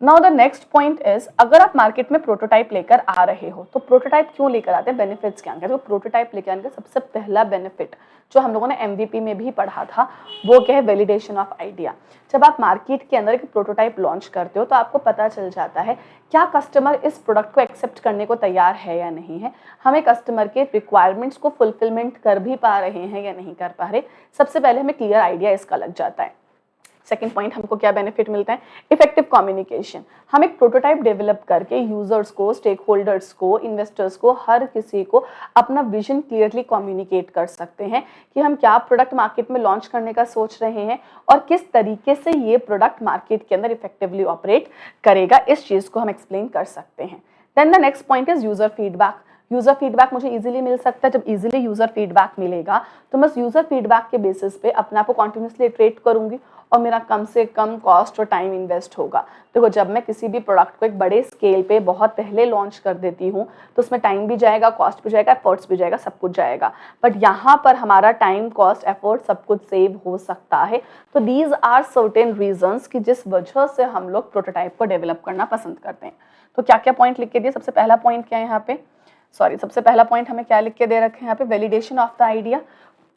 Now the next point is, अगर आप मार्केट में प्रोटोटाइप लेकर आ रहे हो तो प्रोटोटाइप क्यों लेकर आते हैं, बेनिफिट्स क्या हैं। तो प्रोटोटाइप लेकर आने का सबसे पहला बेनिफिट जो हम लोगों ने MVP में भी पढ़ा था वो क्या है, वैलिडेशन ऑफ आइडिया। जब आप मार्केट के अंदर एक प्रोटोटाइप लॉन्च करते हो तो आपको पता चल जाता है क्या कस्टमर इस प्रोडक्ट को एक्सेप्ट करने को तैयार है या नहीं है, हमें कस्टमर के रिक्वायरमेंट्स को फुलफिलमेंट कर भी पा रहे हैं या नहीं कर पा रहे। सबसे पहले हमें क्लियर आइडिया इसका लग जाता है। सेकेंड पॉइंट, हमको क्या बेनिफिट मिलता है, इफेक्टिव कम्युनिकेशन। हम एक प्रोटोटाइप डेवलप करके यूजर्स को, स्टेक होल्डर्स को, इन्वेस्टर्स को, हर किसी को अपना विजन क्लियरली कम्युनिकेट कर सकते हैं कि हम क्या प्रोडक्ट मार्केट में लॉन्च करने का सोच रहे हैं और किस तरीके से ये प्रोडक्ट मार्केट के अंदर इफेक्टिवली ऑपरेट करेगा। इस चीज को हम एक्सप्लेन कर सकते हैं। Then the next point is user feedback. User feedback मुझे इजीली मिल सकता है। जब इजीली यूजर फीडबैक मिलेगा तो मैं यूजर फीडबैक के बेसिस पे अपने आप को कंटिन्यूसली इटरेट करूंगी और मेरा कम से कम कॉस्ट और टाइम इन्वेस्ट होगा। देखो, जब मैं किसी भी प्रोडक्ट को एक बड़े स्केल पे बहुत पहले लॉन्च कर देती हूँ तो उसमें टाइम भी जाएगा, कॉस्ट भी जाएगा, एफर्ट्स भी जाएगा, सब कुछ जाएगा। बट यहाँ पर हमारा टाइम, कॉस्ट, एफर्ट सब कुछ सेव हो सकता है। तो दीज आर सर्टेन रीजंस कि जिस वजह से हम लोग प्रोटोटाइप को डेवलप करना पसंद करते हैं। तो क्या क्या पॉइंट लिख के दिए, सबसे पहला पॉइंट क्या है यहाँ पे, सबसे पहला पॉइंट हमें क्या लिख के दे रखे हैं यहाँ पे, validation of the idea.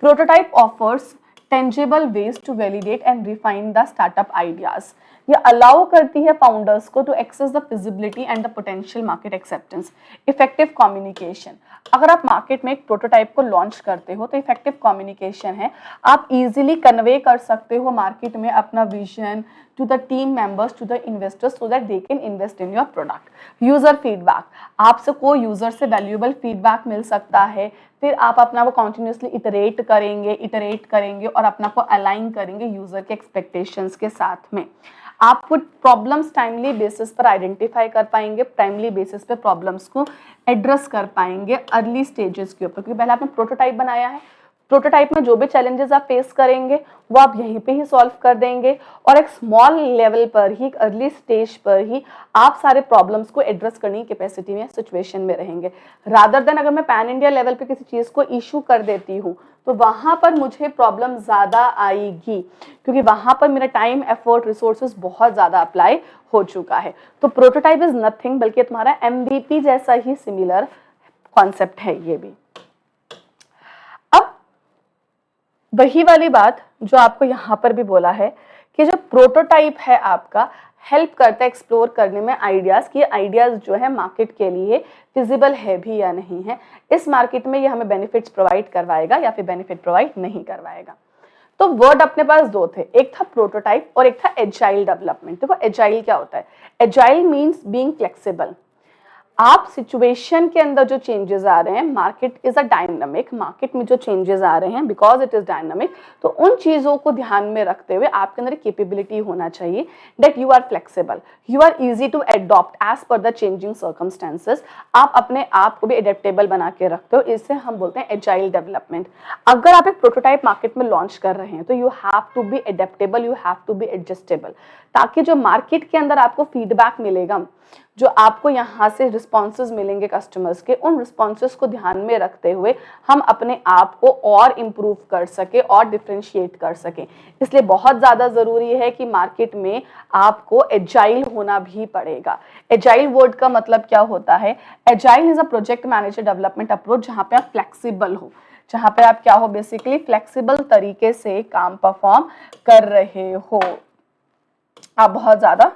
Prototype offers tangible ways to validate and refine the startup ideas. ये अलाउ करती है फाउंडर्स को to access the feasibility and the potential market acceptance. Effective communication, अगर आप मार्केट में एक प्रोटोटाइप को लॉन्च करते हो तो इफेक्टिव कम्युनिकेशन है, आप इजीली कन्वे कर सकते हो मार्केट में अपना vision to the team members, to the investors, so that they can invest in your product. User feedback, आपसे कोई यूजर से वैल्यूएबल फीडबैक मिल सकता है, फिर आप अपना वो कंटिन्यूसली इटरेट करेंगे और अपना को अलाइन करेंगे यूजर के एक्सपेक्टेशंस के साथ में। आप कुछ प्रॉब्लम्स टाइमली बेसिस पर आइडेंटिफाई कर पाएंगे, टाइमली बेसिस पे प्रॉब्लम्स को एड्रेस कर पाएंगे अर्ली स्टेजेस के ऊपर, क्योंकि पहले आपने प्रोटोटाइप बनाया है। प्रोटोटाइप में जो भी चैलेंजेस आप फेस करेंगे वो आप यहीं पे ही सॉल्व कर देंगे और एक स्मॉल लेवल पर ही, अर्ली स्टेज पर ही आप सारे प्रॉब्लम्स को एड्रेस करने की कैपेसिटी में, सिचुएशन में रहेंगे। रादर देन अगर मैं पैन इंडिया लेवल पे किसी चीज़ को इशू कर देती हूँ तो वहाँ पर मुझे प्रॉब्लम ज़्यादा आएगी, क्योंकि वहाँ पर मेरा टाइम, एफर्ट, रिसोर्सेज बहुत ज़्यादा अप्लाई हो चुका है। तो प्रोटोटाइप इज नथिंग बल्कि तुम्हारा MVP जैसा ही सिमिलर कॉन्सेप्ट है ये भी। वही वाली बात जो आपको यहाँ पर भी बोला है कि जो प्रोटोटाइप है आपका हेल्प करता है एक्सप्लोर करने में आइडियाज, कि आइडियाज जो है मार्केट के लिए फिजिबल है भी या नहीं है, इस मार्केट में ये हमें बेनिफिट्स प्रोवाइड करवाएगा या फिर बेनिफिट प्रोवाइड नहीं करवाएगा। तो वर्ड अपने पास दो थे, एक था प्रोटोटाइप और एक था एजाइल डेवलपमेंट। देखो एजाइल क्या होता है, एजाइल मीन्स बीइंग फ्लेक्सिबल। आप सिचुएशन के अंदर जो चेंजेस आ रहे हैं, market is a dynamic, market में जो चेंजेस आ रहे हैं बिकॉज इट इज डायनामिक, तो उन चीजों को ध्यान में रखते हुए आपके अंदर कैपेबिलिटी होना चाहिए that you are flexible, you are easy to adopt as per the changing circumstances. आप अपने आप को भी एडेप्टेबल बना के रखते हो, इससे हम बोलते हैं एजाइल डेवलपमेंट। अगर आप एक प्रोटोटाइप मार्केट में लॉन्च कर रहे हैं तो you have to be adaptable, you have to be adjustable, ताकि जो मार्केट के अंदर आपको फीडबैक मिलेगा, जो आपको यहाँ से रिस्पॉन्सेज मिलेंगे कस्टमर्स के, उन रिस्पॉन्सेज को ध्यान में रखते हुए हम अपने आप को और इम्प्रूव कर सके और डिफ्रेंशिएट कर सके। इसलिए बहुत ज़्यादा ज़रूरी है कि मार्केट में आपको एजाइल होना भी पड़ेगा। एजाइल वर्ड का मतलब क्या होता है? Agile is a project manager development approach, जहाँ पे आप फ्लेक्सिबल हो, जहाँ पे आप क्या हो, बेसिकली फ्लेक्सिबल तरीके से काम परफॉर्म कर रहे हो। आप बहुत ज़्यादा,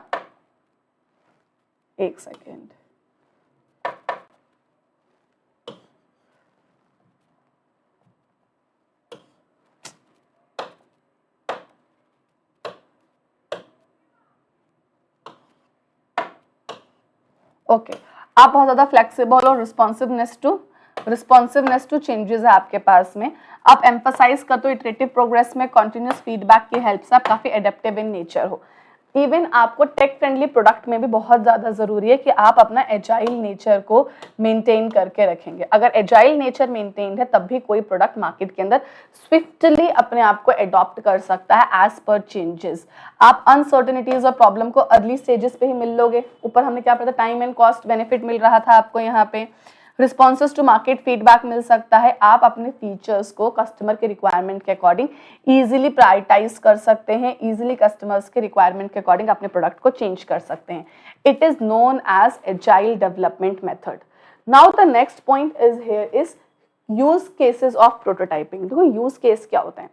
एक सेकेंड, ओके आप बहुत ज़्यादा फ्लेक्सिबल और रिस्पॉन्सिवनेस टू चेंजेस है आपके पास में। आप एम्फसाइज करते हो इटरेटिव प्रोग्रेस में, कॉन्टिन्यूस फीडबैक की हेल्प से आप काफ़ी एडेप्टिव इन नेचर हो। इवन आपको टेक फ्रेंडली प्रोडक्ट में भी बहुत ज़्यादा ज़रूरी है कि आप अपना एजाइल नेचर को मेंटेन करके रखेंगे। अगर एजाइल नेचर मेंटेन है तब भी कोई प्रोडक्ट मार्केट के अंदर स्विफ्टली अपने आप को एडॉप्ट कर सकता है एज पर चेंजेस। आप अनसर्टेनिटीज और प्रॉब्लम को अर्ली स्टेजेस पे ही मिल लोगे। ऊपर हमने क्या पढ़ा था, टाइम एंड कॉस्ट बेनिफिट मिल रहा था आपको, यहाँ पे रिस्पॉन्सेज टू मार्केट फीडबैक मिल सकता है। आप अपने फीचर्स को कस्टमर के रिक्वायरमेंट के अकॉर्डिंग इजीली प्रायोरिटाइज कर सकते हैं, इजीली कस्टमर्स के रिक्वायरमेंट के अकॉर्डिंग अपने प्रोडक्ट को चेंज कर सकते हैं। It is known as agile development method. Now the next point is here is use cases of prototyping. देखो यूज केस क्या होते हैं?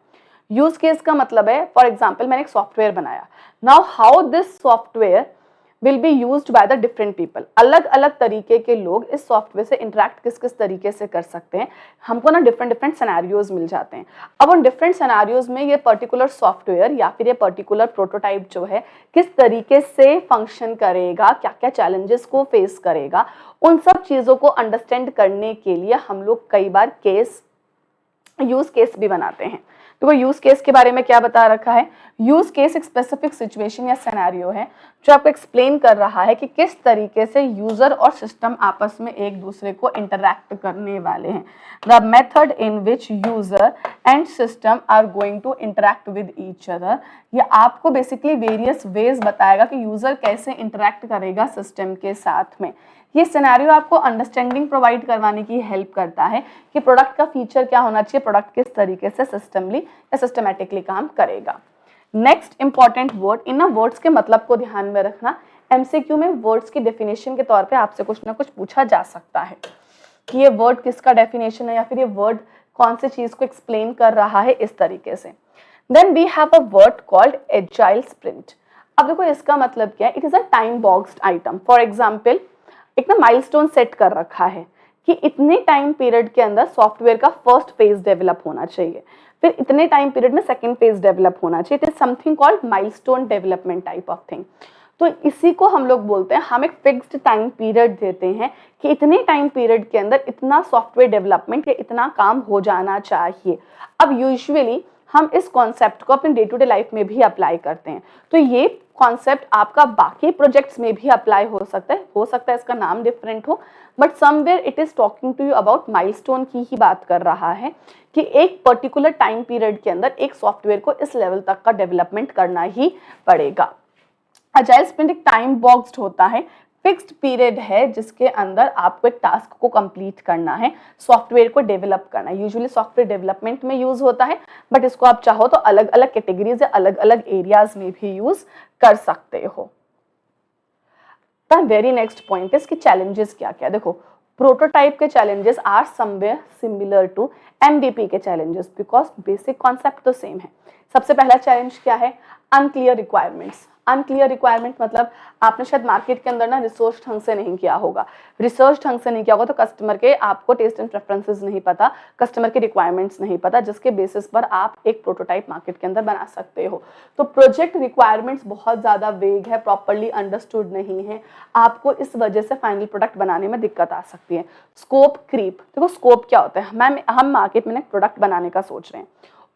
यूज केस का मतलब है, फॉर एग्जाम्पल मैंने एक सॉफ्टवेयर बनाया, now how this software will be used by the different people। अलग अलग तरीके के लोग इस सॉफ्टवेयर से इंटरेक्ट किस किस तरीके से कर सकते हैं, हमको ना डिफरेंट सिनेरियोज मिल जाते हैं। अब उन डिफरेंट सिनेरियोज में ये पर्टिकुलर सॉफ्टवेयर या फिर ये पर्टिकुलर प्रोटोटाइप जो है किस तरीके से फंक्शन करेगा, क्या क्या चैलेंजेस को फेस करेगा, उन सब चीज़ों को अंडरस्टैंड करने के लिए हम लोग कई बार यूज केस भी बनाते हैं। तो वो यूज केस के बारे में क्या बता रखा है? यूज केस एक स्पेसिफिक सिचुएशन या सिनेरियो है जो आपको एक्सप्लेन कर रहा है कि किस तरीके से यूजर और सिस्टम आपस में एक दूसरे को इंटरैक्ट करने वाले हैं। The method in which user and system are going to interact with each other. ये आपको बेसिकली वेरियस वेज बताएगा कि यूजर कैसे इंटरैक्ट करेगा सिस्टम के साथ में। ये सिनेरियो आपको अंडरस्टैंडिंग प्रोवाइड करवाने की हेल्प करता है कि प्रोडक्ट का फीचर क्या होना चाहिए, प्रोडक्ट किस तरीके से सिस्टमली या सिस्टमैटिकली काम करेगा। नेक्स्ट इंपॉर्टेंट वर्ड, इन वर्ड्स के मतलब को ध्यान में रखना। एमसीक्यू में वर्ड्स की डेफिनेशन के तौर पे आपसे कुछ ना कुछ पूछा जा सकता है कि ये वर्ड किसका डेफिनेशन है या फिर ये वर्ड कौन सी चीज को एक्सप्लेन कर रहा है, इस तरीके से। Then we have a word called agile sprint. अब देखो इसका मतलब क्या है, it is a time boxed item. For example एक ना माइलस्टोन सेट कर रखा है कि इतने टाइम पीरियड के अंदर सॉफ्टवेयर का फर्स्ट फेज डेवलप होना चाहिए, फिर इतने टाइम पीरियड में सेकंड फेज डेवलप होना चाहिए। It is something called milestone development type of thing. तो इसी को हम लोग बोलते हैं, हम एक फिक्स्ड टाइम पीरियड देते हैं कि इतने टाइम पीरियड के अंदर इतना सॉफ्टवेयर डेवलपमेंट या इतना काम हो जाना चाहिए। अब यूजुअली हम इस कॉन्सेप्ट को अपने डे टू डे लाइफ में भी अप्लाई करते हैं। तो ये कॉन्सेप्ट आपका बाकी प्रोजेक्ट्स में भी अप्लाई हो सकता है इसका नाम डिफरेंट हो, but somewhere it is talking to you about milestone की ही बात कर रहा है कि एक पर्टिकुलर टाइम पीरियड के अंदर एक सॉफ्टवेयर को इस लेवल तक का डेवलपमेंट करना ही पड़ेगा। अजाइल स्प्रिंट एक टाइम बॉक्स्ड होता है, फिक्स्ड पीरियड है जिसके अंदर आपको एक टास्क को कंप्लीट करना है, सॉफ्टवेयर को डेवलप करना है। यूजुअली सॉफ्टवेयर डेवलपमेंट में यूज होता है, बट इसको आप चाहो तो अलग अलग कैटेगरीज या अलग अलग एरियाज में भी यूज कर सकते हो। The very next point is कि चैलेंजेस क्या क्या। देखो प्रोटोटाइप के challenges are somewhere similar to MVP के चैलेंजेस बिकॉज बेसिक कॉन्सेप्ट तो सेम है। सबसे पहला चैलेंज क्या है? Unclear requirements. अनक्लियर रिक्वायरमेंट मतलब आपने शायद मार्केट के अंदर ना रिसर्च ढंग से नहीं किया होगा, तो कस्टमर के आपको टेस्ट एंड प्रेफरेंसेस नहीं पता, कस्टमर के रिक्वायरमेंट्स नहीं पता, जिसके बेसिस पर आप एक प्रोटोटाइप मार्केट के अंदर बना सकते हो। तो प्रोजेक्ट रिक्वायरमेंट्स बहुत ज़्यादा वेग है, प्रॉपरली अंडरस्टूड नहीं है, आपको इस वजह से फाइनल प्रोडक्ट बनाने में दिक्कत आ सकती है। स्कोप क्रीप, देखो स्कोप क्या होता है, हम मार्केट में एक प्रोडक्ट बनाने का सोच रहे हैं,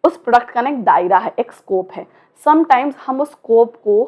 उस प्रोडक्ट का ना एक दायरा है, एक स्कोप है, समटाइम्स हम उस स्कोप को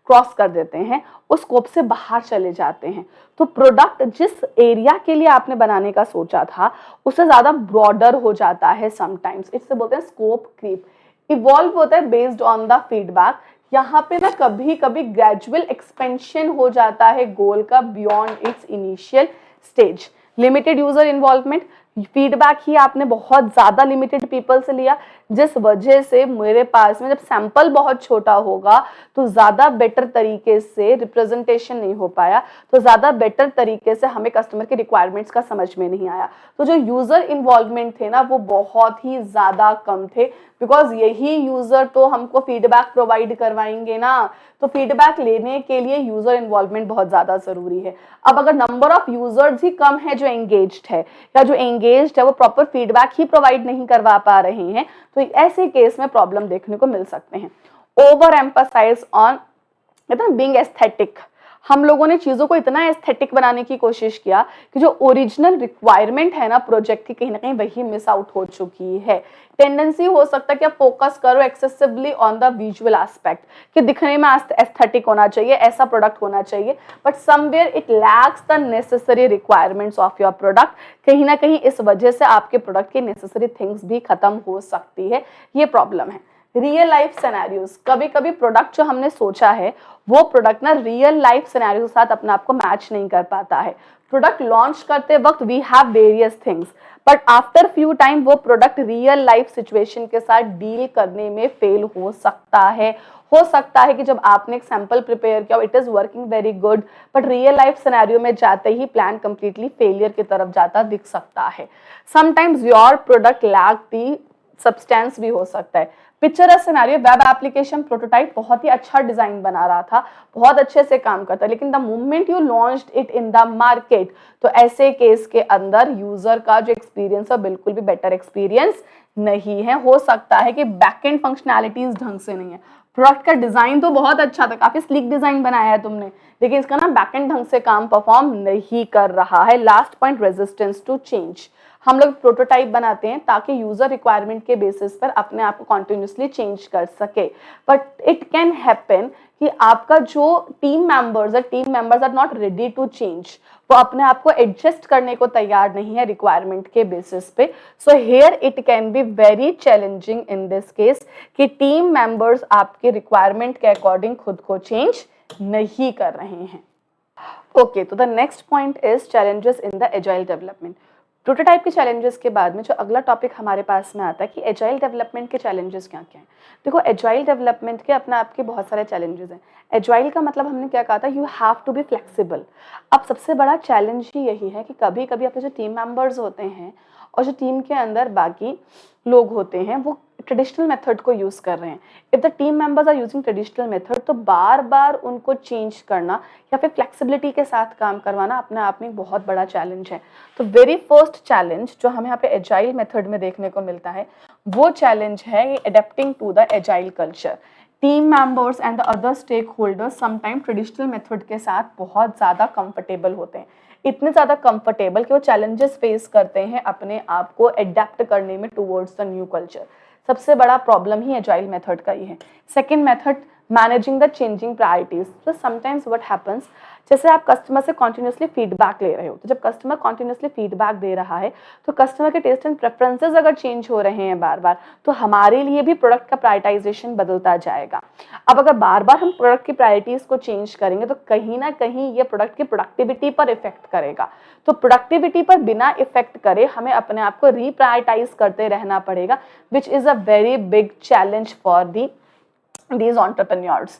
क्रॉस कर देते हैं, उस स्कोप से बाहर चले जाते हैं। तो प्रोडक्ट जिस एरिया के लिए आपने बनाने का सोचा था उससे ज़्यादा ब्रॉडर हो जाता है समटाइम्स, इससे बोलते हैं स्कोप क्रीप। इवॉल्व होता है बेस्ड ऑन द फीडबैक, यहाँ पे ना कभी कभी ग्रेजुअल एक्सपेंशन हो जाता है गोल का beyond its initial stage. Limited user involvement, feedback ही आपने बहुत ज़्यादा लिमिटेड पीपल से लिया, जिस वजह से मेरे पास में जब सैंपल बहुत छोटा होगा तो ज़्यादा बेटर तरीके से रिप्रेजेंटेशन नहीं हो पाया, तो ज़्यादा बेटर तरीके से हमें कस्टमर के रिक्वायरमेंट्स का समझ में नहीं आया। तो जो यूज़र इन्वॉल्वमेंट थे ना वो बहुत ही ज़्यादा कम थे, बिकॉज यही यूज़र तो हमको फीडबैक प्रोवाइड करवाएंगे ना, तो फीडबैक लेने के लिए यूज़र इन्वॉल्वमेंट बहुत ज़्यादा ज़रूरी है। अब अगर नंबर ऑफ यूज़र्स ही कम है जो एंगेज्ड है, या जो एंगेज्ड है वो प्रॉपर फीडबैक ही प्रोवाइड नहीं करवा पा रहे हैं, तो ऐसे केस में प्रॉब्लम देखने को मिल सकते हैं। Over emphasise on being aesthetic, हम लोगों ने चीज़ों को इतना एस्थेटिक बनाने की कोशिश किया कि जो ओरिजिनल रिक्वायरमेंट है ना प्रोजेक्ट की, कहीं ना कहीं वही मिस आउट हो चुकी है। टेंडेंसी हो सकता है कि आप फोकस करो excessively on the visual aspect, कि दिखने में एस्थेटिक होना चाहिए, ऐसा प्रोडक्ट होना चाहिए, but somewhere it lacks the necessary requirements of your product. कहीं ना कहीं इस वजह से आपके प्रोडक्ट की नेसेसरी थिंग्स भी खत्म हो सकती है, ये प्रॉब्लम है। रियल लाइफ सिनेरियोज, कभी कभी प्रोडक्ट जो हमने सोचा है वो प्रोडक्ट ना रियल लाइफ सिनेरियो के साथ अपने आप को मैच नहीं कर पाता है। प्रोडक्ट लॉन्च करते वक्त we have various things, but after few time वो प्रोडक्ट रियल लाइफ सिचुएशन के साथ डील करने में फेल हो सकता है। हो सकता है कि जब आपने एक सैंपल प्रिपेयर किया it is working very good, but real life scenario में जाते ही प्लान कंप्लीटली फेलियर की तरफ जाता दिख सकता है। Sometimes your product lack the substance भी हो सकता है। Picture scenario, web application prototype बहुत ही अच्छा डिजाइन बना रहा था, बहुत अच्छे से काम करता है, लेकिन the moment you launched it in the market, तो ऐसे केस के अंदर यूजर का जो एक्सपीरियंस है बिल्कुल भी बेटर एक्सपीरियंस नहीं है। हो सकता है कि बैकएंड फंक्शनैलिटीज ढंग से नहीं है, प्रोडक्ट का डिजाइन तो बहुत अच्छा था, काफी स्लीक डिजाइन बनाया है तुमने, लेकिन इसका ना बैकएंड ढंग से काम परफॉर्म नहीं कर रहा है। Last point, resistance to change. हम लोग प्रोटोटाइप बनाते हैं ताकि यूजर रिक्वायरमेंट के बेसिस पर अपने आप को कॉन्टिन्यूसली चेंज कर सके, बट इट कैन हैपन कि आपका जो team members are not ready to change, वो अपने आप को एडजस्ट करने को तैयार नहीं है रिक्वायरमेंट के बेसिस पे। So here it can be very challenging in this case कि टीम मेंबर्स आपके रिक्वायरमेंट के अकॉर्डिंग खुद को चेंज नहीं कर रहे हैं। ओके, तो the next point is challenges in the agile development. Prototype के चैलेंजेस के बाद में जो अगला टॉपिक हमारे पास में आता है कि एजाइल डेवलपमेंट के चैलेंजेस क्या क्या हैं। देखो, एजाइल डेवलपमेंट के अपने आप के बहुत सारे चैलेंजेस हैं। एजाइल का मतलब हमने क्या कहा था, you have to be flexible. अब सबसे बड़ा चैलेंज ही यही है कि कभी कभी अपने जो टीम मेंबर्स होते हैं और जो टीम के अंदर बाकी लोग होते हैं वो ट्रेडिशनल मेथड को यूज़ कर रहे हैं। If the team members are using traditional method, तो बार बार उनको चेंज करना या फिर फ्लेक्सिबिलिटी के साथ काम करवाना अपने आप में एक बहुत बड़ा चैलेंज है। तो वेरी फर्स्ट चैलेंज जो हमें यहाँ पे एजाइल मेथड में देखने को मिलता है वो चैलेंज है adapting to the agile culture. Team members and the other stakeholders sometime traditional method के साथ बहुत ज़्यादा कंफर्टेबल होते हैं, इतने ज़्यादा कंफर्टेबल कि वो चैलेंजेस फेस करते हैं अपने आप को एडेप्ट करने में टुवर्ड्स द न्यू कल्चर। सबसे बड़ा प्रॉब्लम ही एजाइल मेथड का ही है। Second method, managing the changing priorities. तो समटाइम्स व्हाट हैपन्स, जैसे आप कस्टमर से कॉन्टिन्यूसली फीडबैक ले रहे हो, तो जब कस्टमर कॉन्टिन्यूसली फीडबैक दे रहा है तो कस्टमर के टेस्ट एंड प्रेफरेंसेस अगर चेंज हो रहे हैं बार बार, तो हमारे लिए भी प्रोडक्ट का प्रायोरिटाइजेशन बदलता जाएगा। अब अगर बार बार हम प्रोडक्ट की प्रायोरिटीज को चेंज करेंगे तो कहीं ना कहीं ये प्रोडक्ट की प्रोडक्टिविटी पर इफेक्ट करेगा। तो प्रोडक्टिविटी पर बिना इफेक्ट करे हमें अपने आप को रीप्रायोरिटाइज करते रहना पड़ेगा, which is a very big challenge for these entrepreneurs।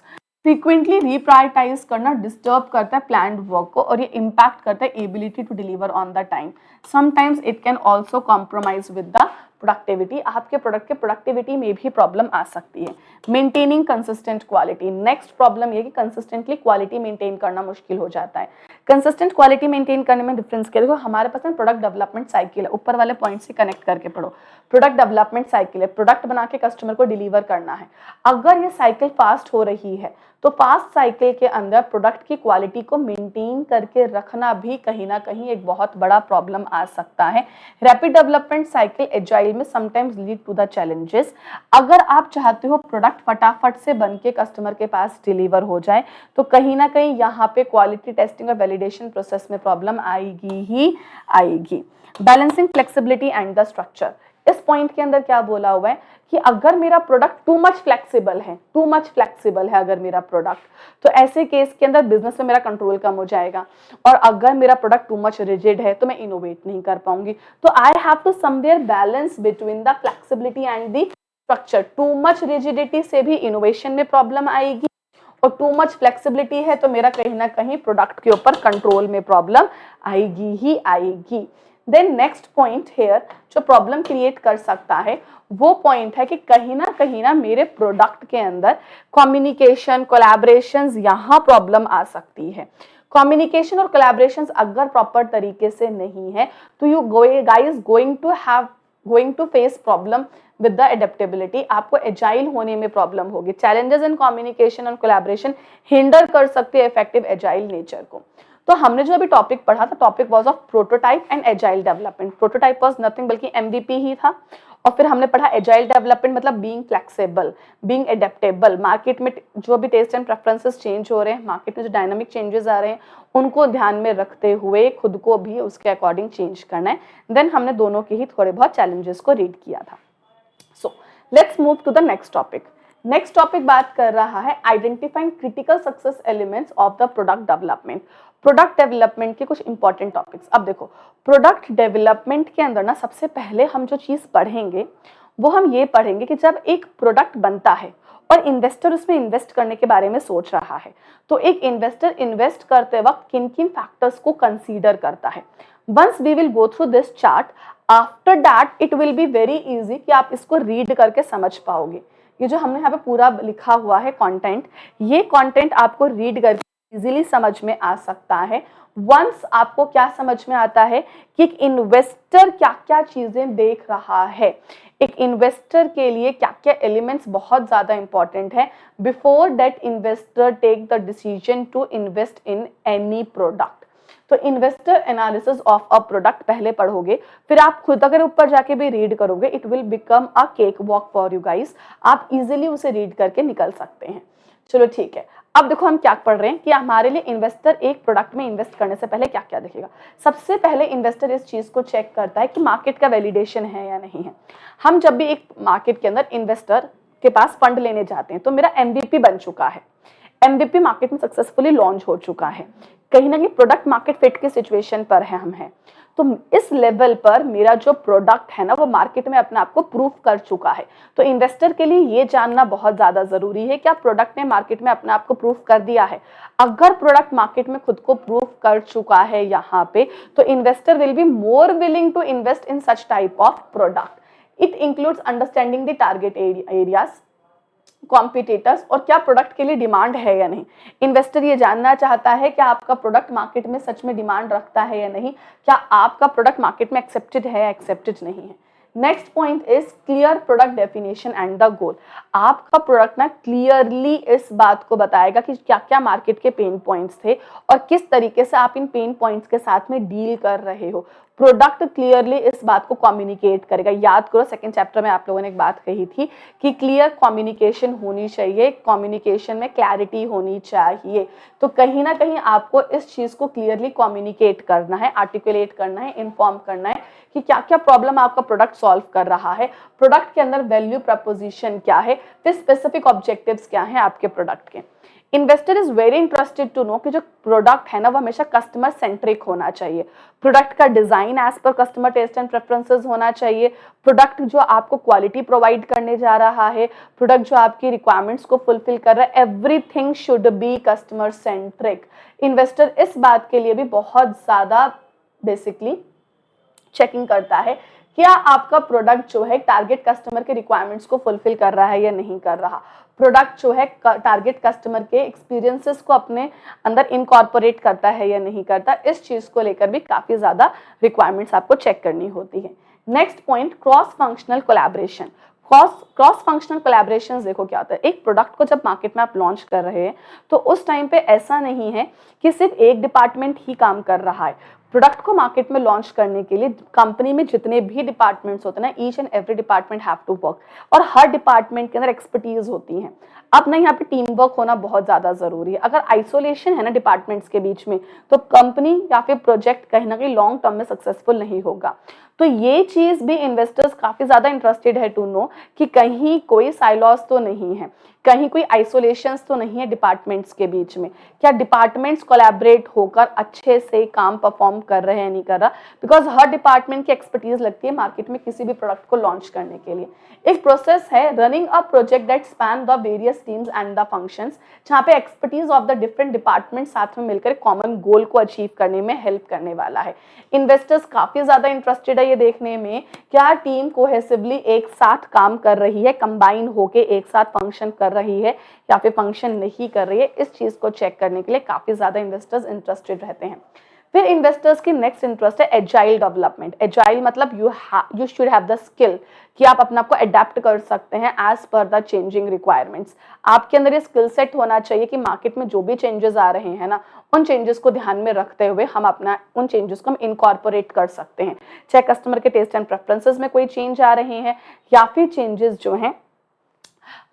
Frequently reprioritize करना डिस्टर्ब करता है प्लान्ड वर्क को और ये इम्पैक्ट करता है ability to deliver on the time. Sometimes it can also compromise with the productivity, आपके प्रोडक्ट के प्रोडक्टिविटी में भी प्रॉब्लम आ सकती है। Maintaining consistent quality, next problem ये कि कंसिस्टेंटली क्वालिटी मेंटेन करना मुश्किल हो जाता है। कंसिस्टेंट क्वालिटी मेंटेन करने में डिफरेंस क्या, देखो हमारे पास में प्रोडक्ट डेवलपमेंट साइकिल है, ऊपर वाले पॉइंट से कनेक्ट करके पढ़ो। प्रोडक्ट डेवलपमेंट साइकिल है, प्रोडक्ट बना के कस्टमर को डिलीवर करना है। अगर ये साइकिल फास्ट हो रही है तो फास्ट साइकिल के अंदर प्रोडक्ट की क्वालिटी को मेंटेन करके रखना भी कहीं ना कहीं एक बहुत बड़ा प्रॉब्लम आ सकता है। रैपिड डेवलपमेंट साइकिल एजाइल में sometimes lead to the challenges. अगर आप चाहते हो प्रोडक्ट फटाफट से बन के कस्टमर के पास डिलीवर हो जाए तो कहीं ना कहीं यहाँ पे क्वालिटी टेस्टिंग और वैलिडेशन प्रोसेस में प्रॉब्लम आएगी ही आएगी। Balancing flexibility and the structure, इस पॉइंट के अंदर क्या बोला हुआ है कि अगर मेरा प्रोडक्ट टू मच फ्लेक्सिबल है अगर मेरा प्रोडक्ट, तो ऐसे केस के अंदर बिजनेस में मेरा कंट्रोल कम हो जाएगा। और अगर मेरा प्रोडक्ट टू मच रिजिड है तो मैं इनोवेट नहीं कर पाऊंगी। तो I have to somewhere balance between the flexibility and the structure. Too much rigidity से भी इनोवेशन में प्रॉब्लम आएगी और टू मच फ्लेक्सिबिलिटी है तो मेरा कहीं ना कहीं प्रोडक्ट के ऊपर कंट्रोल में प्रॉब्लम आएगी ही आएगी। देन नेक्स्ट पॉइंट हेयर जो प्रॉब्लम क्रिएट कर सकता है वो पॉइंट है कि कहीं ना मेरे प्रोडक्ट के अंदर कम्युनिकेशन कोलैबोरेशंस यहाँ प्रॉब्लम आ सकती है। कम्युनिकेशन और कोलैबोरेशंस अगर प्रॉपर तरीके से नहीं है तो you guys going to face problem with the adaptability. आपको एजाइल होने में प्रॉब्लम होगी। चैलेंजेस इन कम्युनिकेशन और कोलैबोरेशन हिंडर कर सकते हैं इफेक्टिव एजाइल नेचर को। तो हमने जो अभी टॉपिक पढ़ा था, topic was of prototype and agile development. Prototype was nothing बल्कि एमवीपी ही था। और फिर हमने पढ़ा एजाइल डेवलपमेंट मतलब being flexible, being adaptable. Market में जो भी टेस्ट एंड प्रेफरेंसेस चेंज हो रहे हैं, मार्केट में जो डायनामिक चेंजेस आ रहे हैं उनको ध्यान में रखते हुए खुद को भी उसके अकॉर्डिंग चेंज करना है। देन हमने दोनों के ही थोड़े बहुत चैलेंजेस को रीड किया था। So let's move to the next topic. Next topic बात कर रहा है identifying critical success elements of the product development. Product development के कुछ इंपॉर्टेंट टॉपिक्स। अब देखो प्रोडक्ट डेवलपमेंट के अंदर ना सबसे पहले हम जो चीज पढ़ेंगे वो हम ये पढ़ेंगे कि जब एक प्रोडक्ट बनता है और इन्वेस्टर उसमें इन्वेस्ट करने के बारे में सोच रहा है तो एक इन्वेस्टर इन्वेस्ट करते वक्त किन किन फैक्टर्स को कंसीडर करता है। Once we will go through this chart, after that it will be very easy कि आप इसको रीड करके समझ पाओगे। ये जो हमने यहाँ पे पूरा लिखा हुआ है कंटेंट, ये कंटेंट आपको रीड करके इजीली समझ में आ सकता है। वंस आपको क्या समझ में आता है कि एक इन्वेस्टर क्या क्या चीजें देख रहा है, एक इन्वेस्टर के लिए क्या क्या एलिमेंट्स बहुत ज्यादा इंपॉर्टेंट है before that investor take the decision to invest in any product. तो investor analysis of a product पहले पढ़ोगे, फिर आप खुद अगर ऊपर जाके भी रीड करोगे it will become a cake walk for you guys. आप इजीली उसे रीड करके निकल सकते हैं। चलो ठीक है, अब देखो हम क्या पढ़ रहे हैं कि हमारे लिए इन्वेस्टर एक प्रोडक्ट में इन्वेस्ट करने से पहले क्या क्या देखेगा। सबसे पहले इन्वेस्टर इस चीज को चेक करता है कि मार्केट का वैलिडेशन है या नहीं है। हम जब भी एक मार्केट के अंदर इन्वेस्टर के पास फंड लेने जाते हैं तो मेरा एमवीपी बन चुका है, एमवीपी मार्केट में सक्सेसफुली लॉन्च हो चुका है, कहीं ना कहीं प्रोडक्ट मार्केट फिट की सिचुएशन पर है हम हैं। तो इस लेवल पर मेरा जो प्रोडक्ट है ना वो मार्केट में अपने आप को प्रूव कर चुका है। तो इन्वेस्टर के लिए ये जानना बहुत ज्यादा जरूरी है कि आप प्रोडक्ट ने मार्केट में अपने आप को प्रूव कर दिया है। अगर प्रोडक्ट मार्केट में खुद को प्रूव कर चुका है यहाँ पे तो investor will be more willing to invest in such type of product. It includes understanding the target areas, competitors और क्या प्रोडक्ट के लिए डिमांड है या नहीं। इन्वेस्टर ये जानना चाहता है कि आपका प्रोडक्ट मार्केट में सच में डिमांड रखता है या नहीं, क्या आपका प्रोडक्ट मार्केट में एक्सेप्टेड है या एक्सेप्टेड नहीं है। Next point is clear product definition and the goal. आपका प्रोडक्ट ना क्लियरली इस बात को बताएगा कि क्या क्या मार्केट के पेन पॉइंट्स थे और किस तरीके से आप इन पेन पॉइंट्स के साथ में डील कर रहे हो। प्रोडक्ट क्लियरली इस बात को कम्युनिकेट करेगा। याद करो सेकंड चैप्टर में आप लोगों ने एक बात कही थी कि क्लियर कम्युनिकेशन होनी चाहिए, कम्युनिकेशन में क्लैरिटी होनी चाहिए। तो कहीं ना कहीं आपको इस चीज को क्लियरली कम्युनिकेट करना है, आर्टिकुलेट करना है, इन्फॉर्म करना है कि क्या क्या प्रॉब्लम आपका प्रोडक्ट सॉल्व कर रहा है, प्रोडक्ट के अंदर वैल्यू प्रपोजिशन क्या है, फिर स्पेसिफिक ऑब्जेक्टिव्स क्या हैं आपके प्रोडक्ट के। Investor is very interested to know कि जो प्रोडक्ट है ना वो हमेशा कस्टमर सेंट्रिक होना चाहिए। प्रोडक्ट का design as per customer taste and preferences होना चाहिए। प्रोडक्ट जो आपको क्वालिटी प्रोवाइड करने जा रहा है, प्रोडक्ट जो आपकी रिक्वायरमेंट्स को फुलफिल कर रहा है, everything should be customer centric. Investor इस बात के लिए भी बहुत ज्यादा बेसिकली चेकिंग करता है क्या आपका प्रोडक्ट जो है टारगेट कस्टमर के रिक्वायरमेंट्स को फुलफिल कर रहा है या नहीं कर रहा, प्रोडक्ट जो है टारगेट कस्टमर के एक्सपीरियंसेस को अपने अंदर इनकॉर्पोरेट करता है या नहीं करता, इस चीज को लेकर भी काफी ज्यादा रिक्वायरमेंट्स आपको चेक करनी होती है। Next point, cross functional collaboration. Cross functional collaboration देखो क्या होता है, एक प्रोडक्ट को जब मार्केट में आप लॉन्च कर रहे हैं तो उस टाइम पे ऐसा नहीं है कि सिर्फ एक डिपार्टमेंट ही काम कर रहा है। प्रोडक्ट को मार्केट में लॉन्च करने के लिए कंपनी में जितने भी डिपार्टमेंट्स होते हैं ना, each and every department have to work, और हर डिपार्टमेंट के अंदर एक्सपर्टीज होती है। अब ना यहाँ पे टीम वर्क होना बहुत ज्यादा जरूरी है। अगर आइसोलेशन है ना डिपार्टमेंट्स के बीच में, तो कंपनी या फिर प्रोजेक्ट कहीं ना कहीं लॉन्ग टर्म में सक्सेसफुल नहीं होगा। तो ये चीज भी इन्वेस्टर्स काफी ज्यादा इंटरेस्टेड है टू नो कि कहीं कोई साइलॉस तो नहीं है, कहीं कोई आइसोलेशंस तो नहीं है डिपार्टमेंट्स के बीच में, क्या डिपार्टमेंट्स कोलैबोरेट होकर अच्छे से काम परफॉर्म कर रहे हैं नहीं कर रहा, बिकॉज हर डिपार्टमेंट की एक्सपर्टीज लगती है मार्केट में किसी भी प्रोडक्ट को लॉन्च करने के लिए। एक प्रोसेस है running a project that span the various teams and the functions, जहाँ पे expertise of the different department साथ में मिलकर कॉमन गोल को अचीव करने में हेल्प करने वाला है। इन्वेस्टर्स काफी ज्यादा इंटरेस्टेड है ये देखने में क्या टीम कोहेसिवली एक साथ काम कर रही है, कंबाइन होके एक साथ फंक्शन कर रही है या फिर फंक्शन नहीं कर रही है। इस चीज को चेक करने के लिए काफी ज्यादा इन्वेस्टर्स इंटरेस्टेड रहते हैं। फिर इन्वेस्टर्स की नेक्स्ट इंटरेस्ट है एजाइल डेवलपमेंट। एजाइल मतलब you should have the skill कि आप अपने आप को अडेप्ट कर सकते हैं as per the changing requirements. आपके अंदर ये स्किल सेट होना चाहिए कि मार्केट में जो भी चेंजेस आ रहे हैं ना, उन चेंजेस को ध्यान में रखते हुए हम अपना उन चेंजेस को हम इनकॉर्पोरेट कर सकते हैं, चाहे कस्टमर के टेस्ट एंड प्रेफरेंसेस में कोई चेंज आ रहे हैं या फिर चेंजेस जो हैं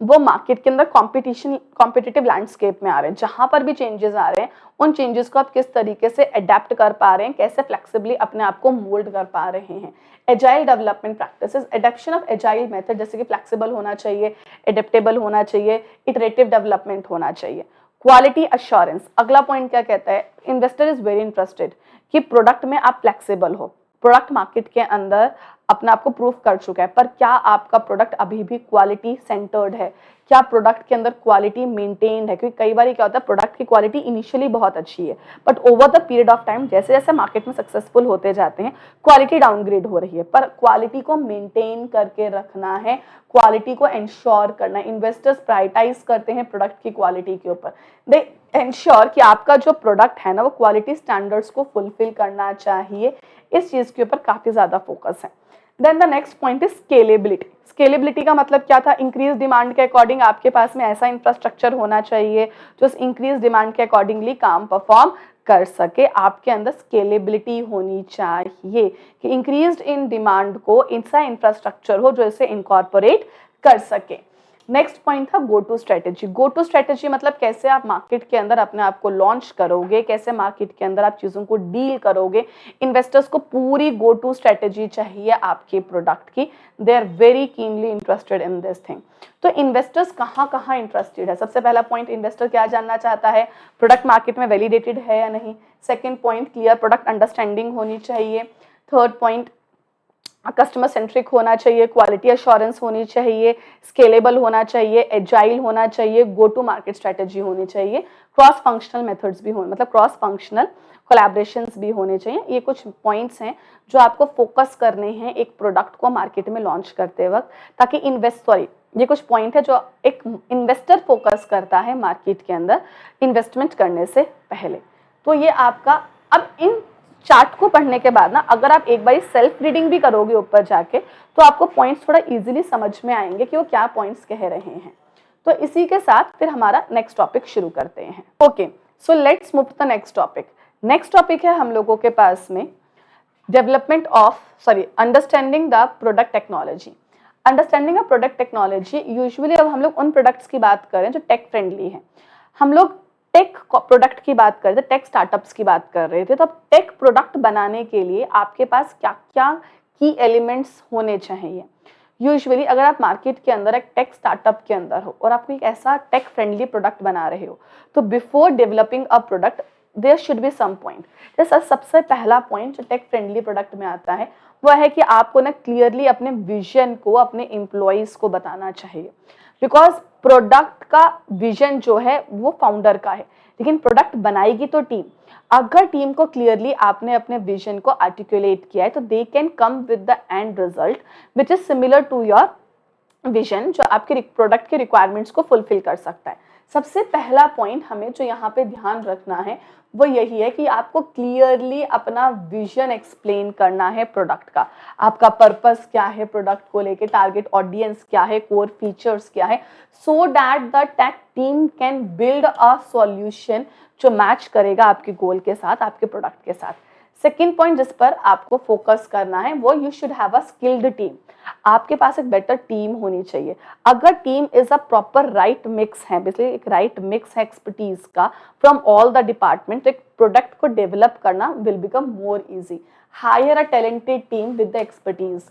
वो मार्केट के अंदर कॉम्पिटिटिव लैंडस्केप में आ रहे हैं। जहां पर भी चेंजेस आ रहे हैं उन चेंजेस को आप किस तरीके से अडेप्ट कर पा रहे हैं, कैसे फ्लेक्सिबली अपने आप को मोल्ड कर पा रहे हैं। Agile development practices, adoption of agile method, जैसे कि फ्लेक्सिबल होना चाहिए, एडेप्टेबल होना चाहिए, इटरेटिव डेवलपमेंट होना चाहिए। क्वालिटी अश्योरेंस, अगला पॉइंट क्या कहता है, इन्वेस्टर इज वेरी इंटरेस्टेड कि प्रोडक्ट में आप फ्लेक्सिबल हो, प्रोडक्ट मार्केट के अंदर अपने आप को प्रूव कर चुका है, पर क्या आपका प्रोडक्ट अभी भी क्वालिटी सेंटर्ड है, क्या प्रोडक्ट के अंदर क्वालिटी मेंटेन्ड है। क्योंकि कई बार क्या होता है, प्रोडक्ट की क्वालिटी इनिशियली बहुत अच्छी है but over the period of time जैसे जैसे मार्केट में सक्सेसफुल होते जाते हैं क्वालिटी डाउनग्रेड हो रही है, पर क्वालिटी को मेंटेन करके रखना है, क्वालिटी को इंश्योर करना है। इन्वेस्टर्स प्रायोरिटाइज करते हैं प्रोडक्ट की क्वालिटी के ऊपर, दे इंश्योर कि आपका जो प्रोडक्ट है ना वो क्वालिटी स्टैंडर्ड्स को फुलफिल करना चाहिए। इस चीज के ऊपर काफी ज्यादा फोकस है। Then the next point is scalability. Scalability का मतलब क्या था, इंक्रीज डिमांड के अकॉर्डिंग आपके पास में ऐसा इंफ्रास्ट्रक्चर होना चाहिए जो इंक्रीज डिमांड के अकॉर्डिंगली काम परफॉर्म कर सके। आपके अंदर स्केलेबिलिटी होनी चाहिए कि इंक्रीज इन डिमांड को ऐसा इंफ्रास्ट्रक्चर हो जो इसे इनकॉर्पोरेट कर सके। नेक्स्ट पॉइंट था go to strategy. Go to strategy मतलब कैसे आप मार्केट के अंदर अपने आप को लॉन्च करोगे, कैसे मार्केट के अंदर आप चीज़ों को डील करोगे। इन्वेस्टर्स को पूरी गो टू स्ट्रेटेजी चाहिए आपके प्रोडक्ट की, they are very keenly interested in this thing. तो इन्वेस्टर्स कहाँ कहाँ इंटरेस्टेड है, सबसे पहला पॉइंट इन्वेस्टर क्या जानना चाहता है, प्रोडक्ट मार्केट में वैलिडेटेड है या नहीं। Second point clear product understanding होनी चाहिए। थर्ड पॉइंट कस्टमर सेंट्रिक होना चाहिए, क्वालिटी अश्योरेंस होनी चाहिए, स्केलेबल होना चाहिए, एजाइल होना चाहिए, गो टू मार्केट स्ट्रेटेजी होनी चाहिए, क्रॉस फंक्शनल मेथड्स भी होने मतलब क्रॉस फंक्शनल कोलैबोरेशंस भी होने चाहिए। ये कुछ पॉइंट्स हैं जो आपको फोकस करने हैं एक प्रोडक्ट को मार्केट में लॉन्च करते वक्त, ताकि ये कुछ पॉइंट है जो एक इन्वेस्टर फोकस करता है मार्केट के अंदर इन्वेस्टमेंट करने से पहले। तो ये आपका, अब इन चार्ट को पढ़ने के बाद ना अगर आप एक बार सेल्फ रीडिंग भी करोगे ऊपर जाके तो आपको पॉइंट्स थोड़ा इजीली समझ में आएंगे कि वो क्या पॉइंट्स कह रहे हैं। तो इसी के साथ फिर हमारा नेक्स्ट टॉपिक शुरू करते हैं। Okay, so let's move to the next topic. Next topic है हम लोगों के पास में understanding the product technology. Understanding of product technology, usually अब हम लोग उन प्रोडक्ट्स की बात करें जो टेक फ्रेंडली है। हम लोग टेक प्रोडक्ट की बात कर रहे थे, टेक स्टार्टअप्स की बात कर रहे थे, तो अब टेक प्रोडक्ट बनाने के लिए आपके पास क्या क्या की एलिमेंट्स होने चाहिए। यूजुअली अगर आप मार्केट के अंदर एक टेक स्टार्टअप के अंदर हो और आपको एक ऐसा टेक फ्रेंडली प्रोडक्ट बना रहे हो, तो before developing a product there should be some point. जैसा सबसे पहला पॉइंट जो टेक फ्रेंडली प्रोडक्ट में आता है वह है कि आपको ना क्लियरली अपने विजन को अपने एम्प्लॉइज को बताना चाहिए। बिकॉज प्रोडक्ट का विजन जो है वो फाउंडर का है, लेकिन प्रोडक्ट बनाएगी तो टीम। अगर टीम को क्लियरली आपने अपने विजन को आर्टिकुलेट किया है तो they can come with the end result which is similar to your vision, जो आपके प्रोडक्ट के रिक्वायरमेंट्स को फुलफिल कर सकता है। सबसे पहला पॉइंट हमें जो यहाँ पे ध्यान रखना है वो यही है कि आपको क्लियरली अपना विजन एक्सप्लेन करना है प्रोडक्ट का। आपका पर्पस क्या है प्रोडक्ट को लेके, टारगेट ऑडियंस क्या है, कोर फीचर्स क्या है, so that the tech team can build a solution जो मैच करेगा आपके गोल के साथ, आपके प्रोडक्ट के साथ। सेकेंड पॉइंट जिस पर आपको फोकस करना है वो you should have a skilled team. आपके पास एक बेटर टीम होनी चाहिए। अगर team is a proper right mix है, बेसिकली एक राइट मिक्स है एक्सपर्टीज का फ्रॉम ऑल द डिपार्टमेंट, तो एक प्रोडक्ट को डेवलप करना will become more easy. Higher a talented team with the expertise.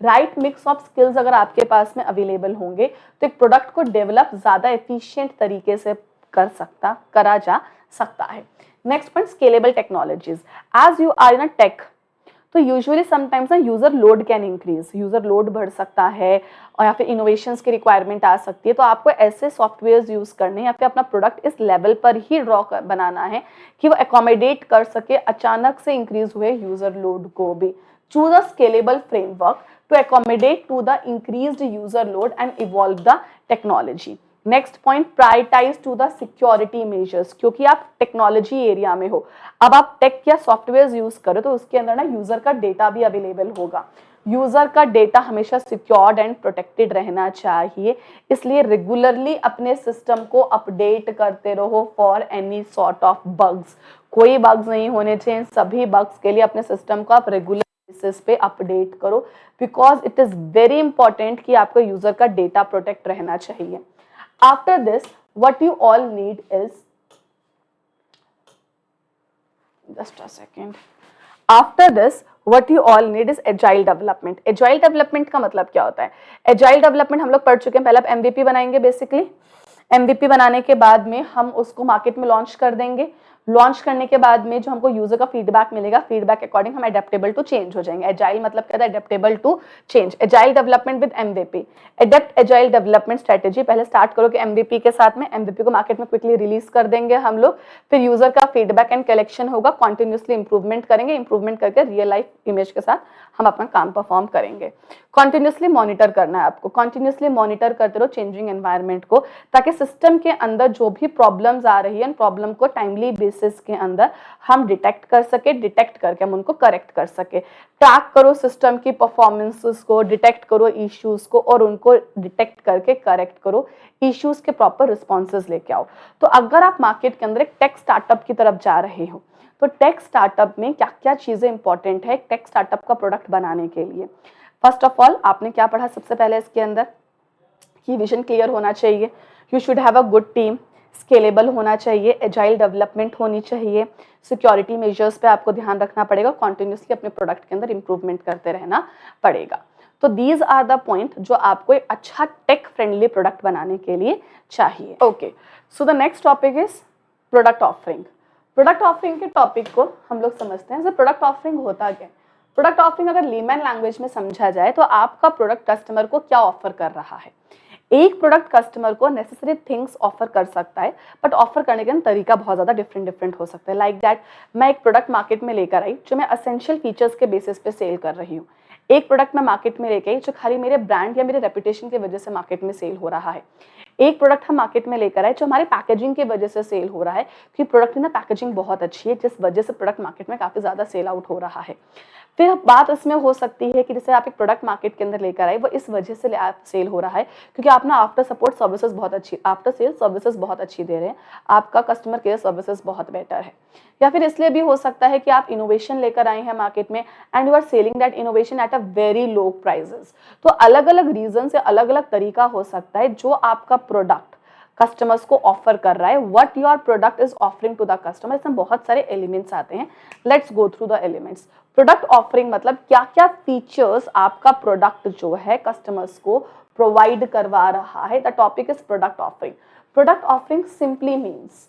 Right mix of skills अगर आपके पास में अवेलेबल होंगे तो एक प्रोडक्ट को डेवलप ज्यादा एफिशिएंट तरीके से करा जा सकता है। Next point, scalable technologies. As you are in a tech तो यूजुअली समटाइम्स ना user load can increase, user load बढ़ सकता है और या फिर इनोवेशंस की रिक्वायरमेंट आ सकती है। तो आपको ऐसे सॉफ्टवेयर यूज करने या फिर अपना प्रोडक्ट इस लेवल पर ही बनाना है कि वो अकोमोडेट कर सके अचानक से इंक्रीज हुए यूजर लोड को भी। Choose a scalable framework to accommodate to the increased user load and evolve the technology. Next point, prioritise to the security measures. क्योंकि आप टेक्नोलॉजी एरिया में हो, अब आप टेक या सॉफ्टवेयर यूज करो तो उसके अंदर ना यूजर का डेटा भी अवेलेबल होगा। यूजर का डेटा हमेशा सिक्योर्ड एंड प्रोटेक्टेड रहना चाहिए, इसलिए रेगुलरली अपने सिस्टम को अपडेट करते रहो for any sort of bugs. कोई बग्स नहीं होने चाहिए, सभी बग्स के लिए अपने सिस्टम को आप रेगुलर बेसिस पे अपडेट करो, because it is very important कि आपका यूजर का डेटा प्रोटेक्ट रहना चाहिए। After this, what you all need is, just a second. After this, what you all need is agile development. Agile development का मतलब क्या होता है? Agile development हम लोग पढ़ चुके हैं। पहले आप MVP बनाएंगे बेसिकली। MVP बनाने के बाद में हम उसको मार्केट में लॉन्च कर देंगे। लॉन्च करने के बाद में जो हमको यूजर का फीडबैक मिलेगा, फीडबैक अकॉर्डिंग हम एडेप्टेबल टू चेंज हो जाएंगे। एजाइल मतलब क्या था? Adaptable to change. Agile development with MVP। Adapt agile development strategy. पहले स्टार्ट करो कि MVP के साथ में, MVP को मार्केट में क्विकली रिलीज कर देंगे हम लोग, फिर यूजर का फीडबैक एंड कलेक्शन होगा, कॉन्टिन्यूसली इंप्रूवमेंट करेंगे, इंप्रूवमेंट करके रियल लाइफ इमेज के साथ हम अपना काम परफॉर्म करेंगे। कॉन्टिन्यूसली मॉनिटर करना है आपको, कॉन्टिन्यूसली मॉनिटर करते रहो चेंजिंग एनवायरनमेंट को, ताकि सिस्टम के अंदर जो भी प्रॉब्लम्स आ रही है, प्रॉब्लम को टाइमली बेसिस के अंदर हम डिटेक्ट कर सके, डिटेक्ट करके हम उनको करेक्ट कर सके। ट्रैक करो सिस्टम की परफॉर्मेंसेस को, डिटेक्ट करो इश्यूज को और उनको डिटेक्ट करके करेक्ट करो, इश्यूज के प्रॉपर रिस्पॉन्सेज लेके आओ। तो अगर आप मार्केट के अंदर एक टेक स्टार्टअप की तरफ जा रहे हो तो टेक स्टार्टअप में क्या क्या चीजें इंपॉर्टेंट है टेक स्टार्टअप का प्रोडक्ट बनाने के लिए। फर्स्ट ऑफ ऑल आपने क्या पढ़ा सबसे पहले इसके अंदर कि विजन क्लियर होना चाहिए, you should have a good team, scalable होना चाहिए, एजाइल डेवलपमेंट होनी चाहिए, सिक्योरिटी मेजर्स पे आपको ध्यान रखना पड़ेगा, कॉन्टिन्यूसली अपने प्रोडक्ट के अंदर इंप्रूवमेंट करते रहना पड़ेगा। तो दीज आर द पॉइंट जो आपको एक अच्छा टेक फ्रेंडली प्रोडक्ट बनाने के लिए चाहिए। Okay, so the next topic is product offering. Product offering के टॉपिक को हम लोग समझते हैं। प्रोडक्ट ऑफरिंग होता क्या है? प्रोडक्ट ऑफरिंग अगर लेमन लैंग्वेज में समझा जाए तो आपका प्रोडक्ट कस्टमर को क्या ऑफर कर रहा है। एक प्रोडक्ट कस्टमर को नेसेसरी थिंग्स ऑफर कर सकता है, बट ऑफर करने का तरीका बहुत ज़्यादा डिफरेंट हो सकता है। लाइक दैट, मैं एक प्रोडक्ट मार्केट में लेकर आई जो मैं असेंशियल फीचर्स के बेसिस पे सेल कर रही हूँ। एक प्रोडक्ट मैं मार्केट में लेकर आई जो खाली मेरे ब्रांड या मेरे रेपुटेशन की वजह से मार्केट में सेल हो रहा है। एक प्रोडक्ट हम मार्केट में लेकर आए जो हमारे पैकेजिंग की वजह से सेल हो रहा है, क्योंकि प्रोडक्ट की ना पैकेजिंग बहुत अच्छी है जिस वजह से प्रोडक्ट मार्केट में काफ़ी ज़्यादा सेल आउट हो रहा है। फिर बात इसमें हो सकती है कि जैसे आप एक प्रोडक्ट मार्केट के अंदर लेकर आए वो इस वजह से सेल हो रहा है क्योंकि आप ना आफ्टर सपोर्ट सर्विसेज बहुत अच्छी, आफ्टर सेल सर्विसेज बहुत अच्छी दे रहे हैं, आपका कस्टमर केयर सर्विसेज बहुत बेटर है। या फिर इसलिए भी हो सकता है कि आप इनोवेशन लेकर आए हैं मार्केट में and you are selling that innovation at a very low prices. तो अलग अलग रीजन से अलग अलग तरीका हो सकता है जो आपका प्रोडक्ट कस्टमर्स को ऑफर कर रहा है, what your product is offering to the customer. इसमें बहुत सारे एलिमेंट्स आते हैं, let's go through the elements. Product offering मतलब क्या क्या फीचर्स आपका प्रोडक्ट जो है कस्टमर्स को प्रोवाइड करवा रहा है। The topic is product offering. Product offering simply means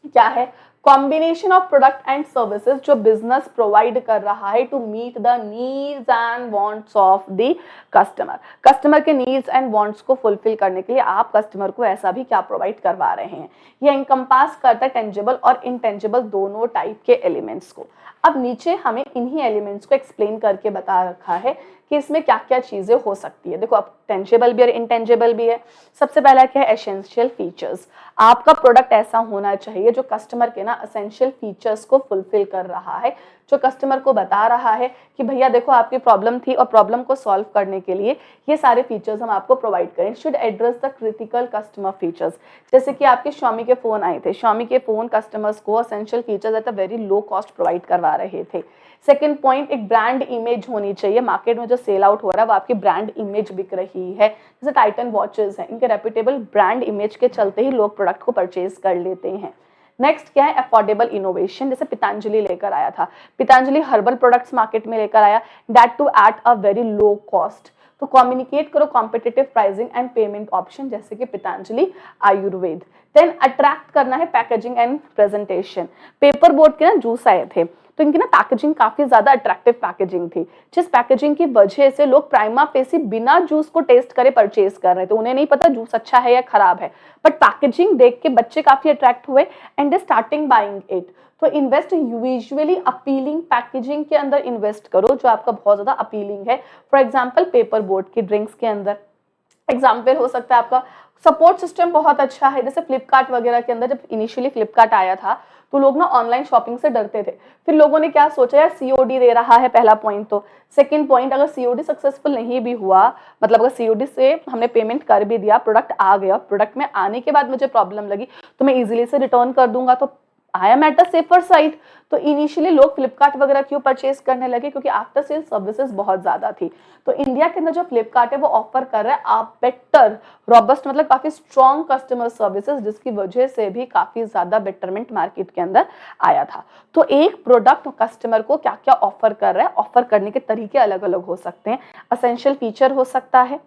क्या है? Combination of product and services जो बिजनेस प्रोवाइड कर रहा है to meet the needs and wants of the customer. Customer के नीड्स एंड वांट्स को फुलफिल करने के लिए आप कस्टमर को ऐसा भी क्या प्रोवाइड करवा रहे हैं। ये इनकम्पास करता है टेंजिबल और इनटेंजिबल दोनों टाइप के एलिमेंट्स को। अब नीचे हमें इन्हीं एलिमेंट्स को एक्सप्लेन करके बता रखा है कि इसमें क्या क्या चीजें हो सकती है। देखो अब टेंजिबल भी और इनटेंजिबल भी है। सबसे पहला क्या है, एसेंशियल फीचर्स। आपका प्रोडक्ट ऐसा होना चाहिए जो कस्टमर के ना एसेंशियल फीचर्स को फुलफिल कर रहा है, जो कस्टमर को बता रहा है कि भैया देखो आपकी प्रॉब्लम थी और प्रॉब्लम को सॉल्व करने के लिए ये सारे फीचर्स हम आपको प्रोवाइड करें। Should address the critical customer features. जैसे कि आपके Xiaomi के फोन आए थे, Xiaomi के फोन कस्टमर्स को essential features eight a very low cost provide करवा रहे थे। सेकेंड पॉइंट, एक ब्रांड इमेज होनी चाहिए। मार्केट में जो सेल आउट हो रहा है वो आपकी ब्रांड इमेज बिक रही है। जैसे टाइटन वॉचेस हैं, इनके रेप्यूटेबल ब्रांड इमेज के चलते ही लोग प्रोडक्ट को परचेज कर लेते हैं। नेक्स्ट क्या है, अफोर्डेबल इनोवेशन। जैसे पतंजलि लेकर आया था, पतंजलि हर्बल प्रोडक्ट्स मार्केट में लेकर आया, that too at a very low cost. तो कम्युनिकेट करो competitive pricing and payment option, जैसे कि पतंजलि आयुर्वेद। देन अट्रैक्ट करना है packaging and presentation. Paper board के ना जूस आए थे, तो इनकी ना पैकेजिंग काफी ज्यादा अट्रैक्टिव पैकेजिंग थी, जिस पैकेजिंग की वजह से लोग प्राइमा फेसी बिना जूस को टेस्ट करे परचेज कर रहे थे। उन्हें नहीं पता जूस अच्छा है या खराब है, बट पैकेजिंग देख के बच्चे काफी अट्रैक्ट हुए and they starting buying it. तो इन्वेस्ट यूजुअली अपीलिंग पैकेजिंग के अंदर इन्वेस्ट करो जो आपका बहुत ज्यादा अपीलिंग है। फॉर एग्जाम्पल पेपर बोर्ड की ड्रिंक्स के अंदर एग्जाम्पल हो सकता है आपका सपोर्ट सिस्टम बहुत अच्छा है। जैसे फ्लिपकार्ट वगैरह के अंदर जब इनिशियली फ्लिपकार्ट आया था तो लोग ना ऑनलाइन शॉपिंग से डरते थे। फिर लोगों ने क्या सोचा, यार सीओडी दे रहा है, पहला पॉइंट। तो सेकंड पॉइंट, अगर सीओडी सक्सेसफुल नहीं भी हुआ, मतलब अगर सीओडी से हमने पेमेंट कर भी दिया, प्रोडक्ट आ गया, प्रोडक्ट में आने के बाद मुझे प्रॉब्लम लगी तो मैं इजीली से रिटर्न कर दूंगा, तो I am at a safer side. तो इनिशियली लोग फ्लिपकार्ट वगैरह क्यों परचेज करने लगे, क्योंकि आफ्टर सेल सर्विसेज बहुत ज्यादा थी। तो इंडिया के अंदर जो फ्लिपकार्ट है वो ऑफर कर रहा है आप बेटर रॉबस्ट, मतलब काफी स्ट्रॉन्ग कस्टमर सर्विसेज, जिसकी वजह से भी काफी ज्यादा बेटरमेंट मार्केट के अंदर आया था। तो एक प्रोडक्ट कस्टमर को क्या क्या ऑफर कर रहा है, ऑफर करने के तरीके अलग अलग हो सकते हैं। असेंशियल फीचर हो सकता है,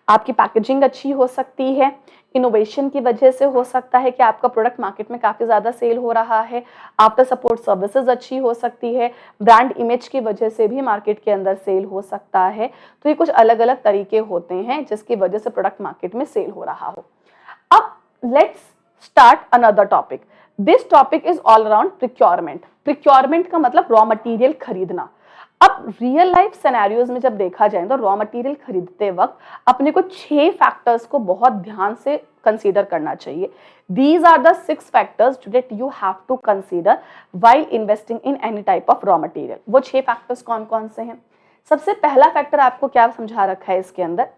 आपकी पैकेजिंग अच्छी हो सकती है, इनोवेशन की वजह से हो सकता है कि आपका प्रोडक्ट मार्केट में काफी ज्यादा सेल हो रहा है, आफ्टर सपोर्ट सर्विसेज अच्छी हो सकती है, ब्रांड इमेज की वजह से भी मार्केट के अंदर सेल हो सकता है। तो ये कुछ अलग अलग तरीके होते हैं जिसकी वजह से प्रोडक्ट मार्केट में सेल हो रहा हो। अब let's start another topic. This topic is all around procurement. Procurement का मतलब रॉ मटेरियल खरीदना। अब रियल लाइफ सिनेरियोज में जब देखा जाए तो रॉ मटेरियल खरीदते वक्त अपने को 6 फैक्टर्स को बहुत ध्यान से कंसीडर करना चाहिए। These are the 6 factors that you have to consider while investing in any type of raw material. वो 6 फैक्टर्स कौन कौन से हैं? सबसे पहला फैक्टर आपको क्या समझा रखा है इसके अंदर,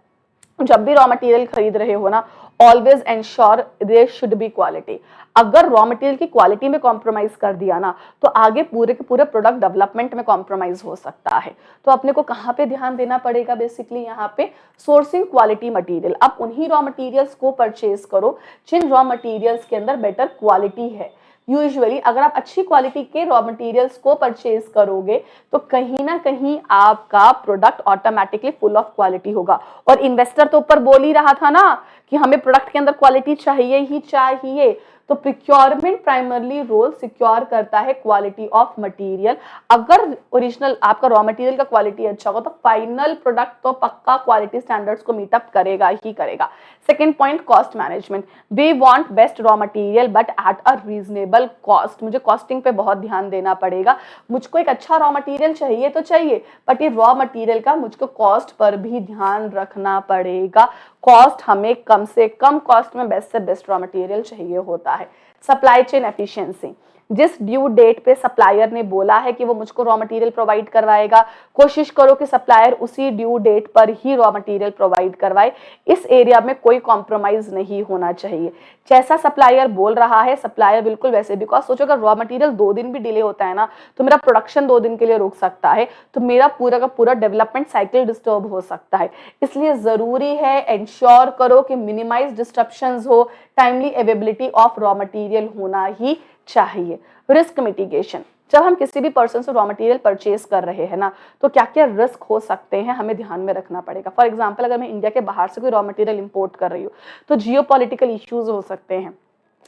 जब भी रॉ मटेरियल खरीद रहे हो ना, always ensure there should B quality. अगर रॉ मटेरियल की क्वालिटी में कॉम्प्रोमाइज कर दिया ना तो आगे पूरे के पूरे प्रोडक्ट डेवलपमेंट में कॉम्प्रोमाइज हो सकता है। तो अपने को कहाँ पे ध्यान देना पड़ेगा, बेसिकली यहाँ पे सोर्सिंग क्वालिटी मटेरियल। आप उन्हीं रॉ मटेरियल्स को परचेज करो जिन रॉ मटेरियल्स के अंदर बेटर क्वालिटी है। यूजुअली अगर आप अच्छी क्वालिटी के रॉ मटेरियल्स को परचेज करोगे तो कहीं ना कहीं आपका product automatically full of quality होगा। और इन्वेस्टर तो ऊपर बोल ही रहा था ना कि हमें प्रोडक्ट के अंदर क्वालिटी चाहिए ही चाहिए। तो प्रिक्योरमेंट प्राइमरली रोल सिक्योर करता है क्वालिटी ऑफ मटेरियल। अगर ओरिजिनल आपका रॉ मटेरियल का क्वालिटी अच्छा होगा तो फाइनल प्रोडक्ट तो पक्का क्वालिटी स्टैंडर्ड्स को मीटअप करेगा ही करेगा। Second point, cost management. We want best raw material but at a reasonable cost. मुझे कॉस्टिंग पे बहुत ध्यान देना पड़ेगा। मुझको एक अच्छा रॉ मटेरियल चाहिए तो चाहिए, बट ये रॉ मटेरियल का मुझको कॉस्ट पर भी ध्यान रखना पड़ेगा। कॉस्ट हमें कम से कम कॉस्ट में बेस्ट से बेस्ट रॉ मटेरियल चाहिए होता है। सप्लाई चेन एफिशिएंसी, जिस ड्यू डेट पे सप्लायर ने बोला है कि वो मुझको रॉ मटेरियल प्रोवाइड करवाएगा, कोशिश करो कि सप्लायर उसी ड्यू डेट पर ही रॉ मटेरियल प्रोवाइड करवाए। इस एरिया में कोई कॉम्प्रोमाइज नहीं होना चाहिए। जैसा सप्लायर बोल रहा है सप्लायर बिल्कुल वैसे, बिकॉज सोचो अगर रॉ मटेरियल 2 दिन भी डिले होता है ना तो मेरा प्रोडक्शन 2 दिन के लिए रुक सकता है, तो मेरा पूरा का पूरा डेवलपमेंट साइकिल डिस्टर्ब हो सकता है। इसलिए जरूरी है एंश्योर करो कि मिनिमाइज डिस्ट्रप्शंस हो, timely availability of raw material होना ही चाहिए। रिस्क मिटिगेशन, जब हम किसी भी पर्सन से रॉ मटेरियल परचेज कर रहे हैं ना तो क्या क्या रिस्क हो सकते हैं हमें ध्यान में रखना पड़ेगा। फॉर एग्जांपल अगर मैं इंडिया के बाहर से कोई रॉ मटेरियल इंपोर्ट कर रही हूँ तो जियोपॉलिटिकल इश्यूज हो सकते हैं,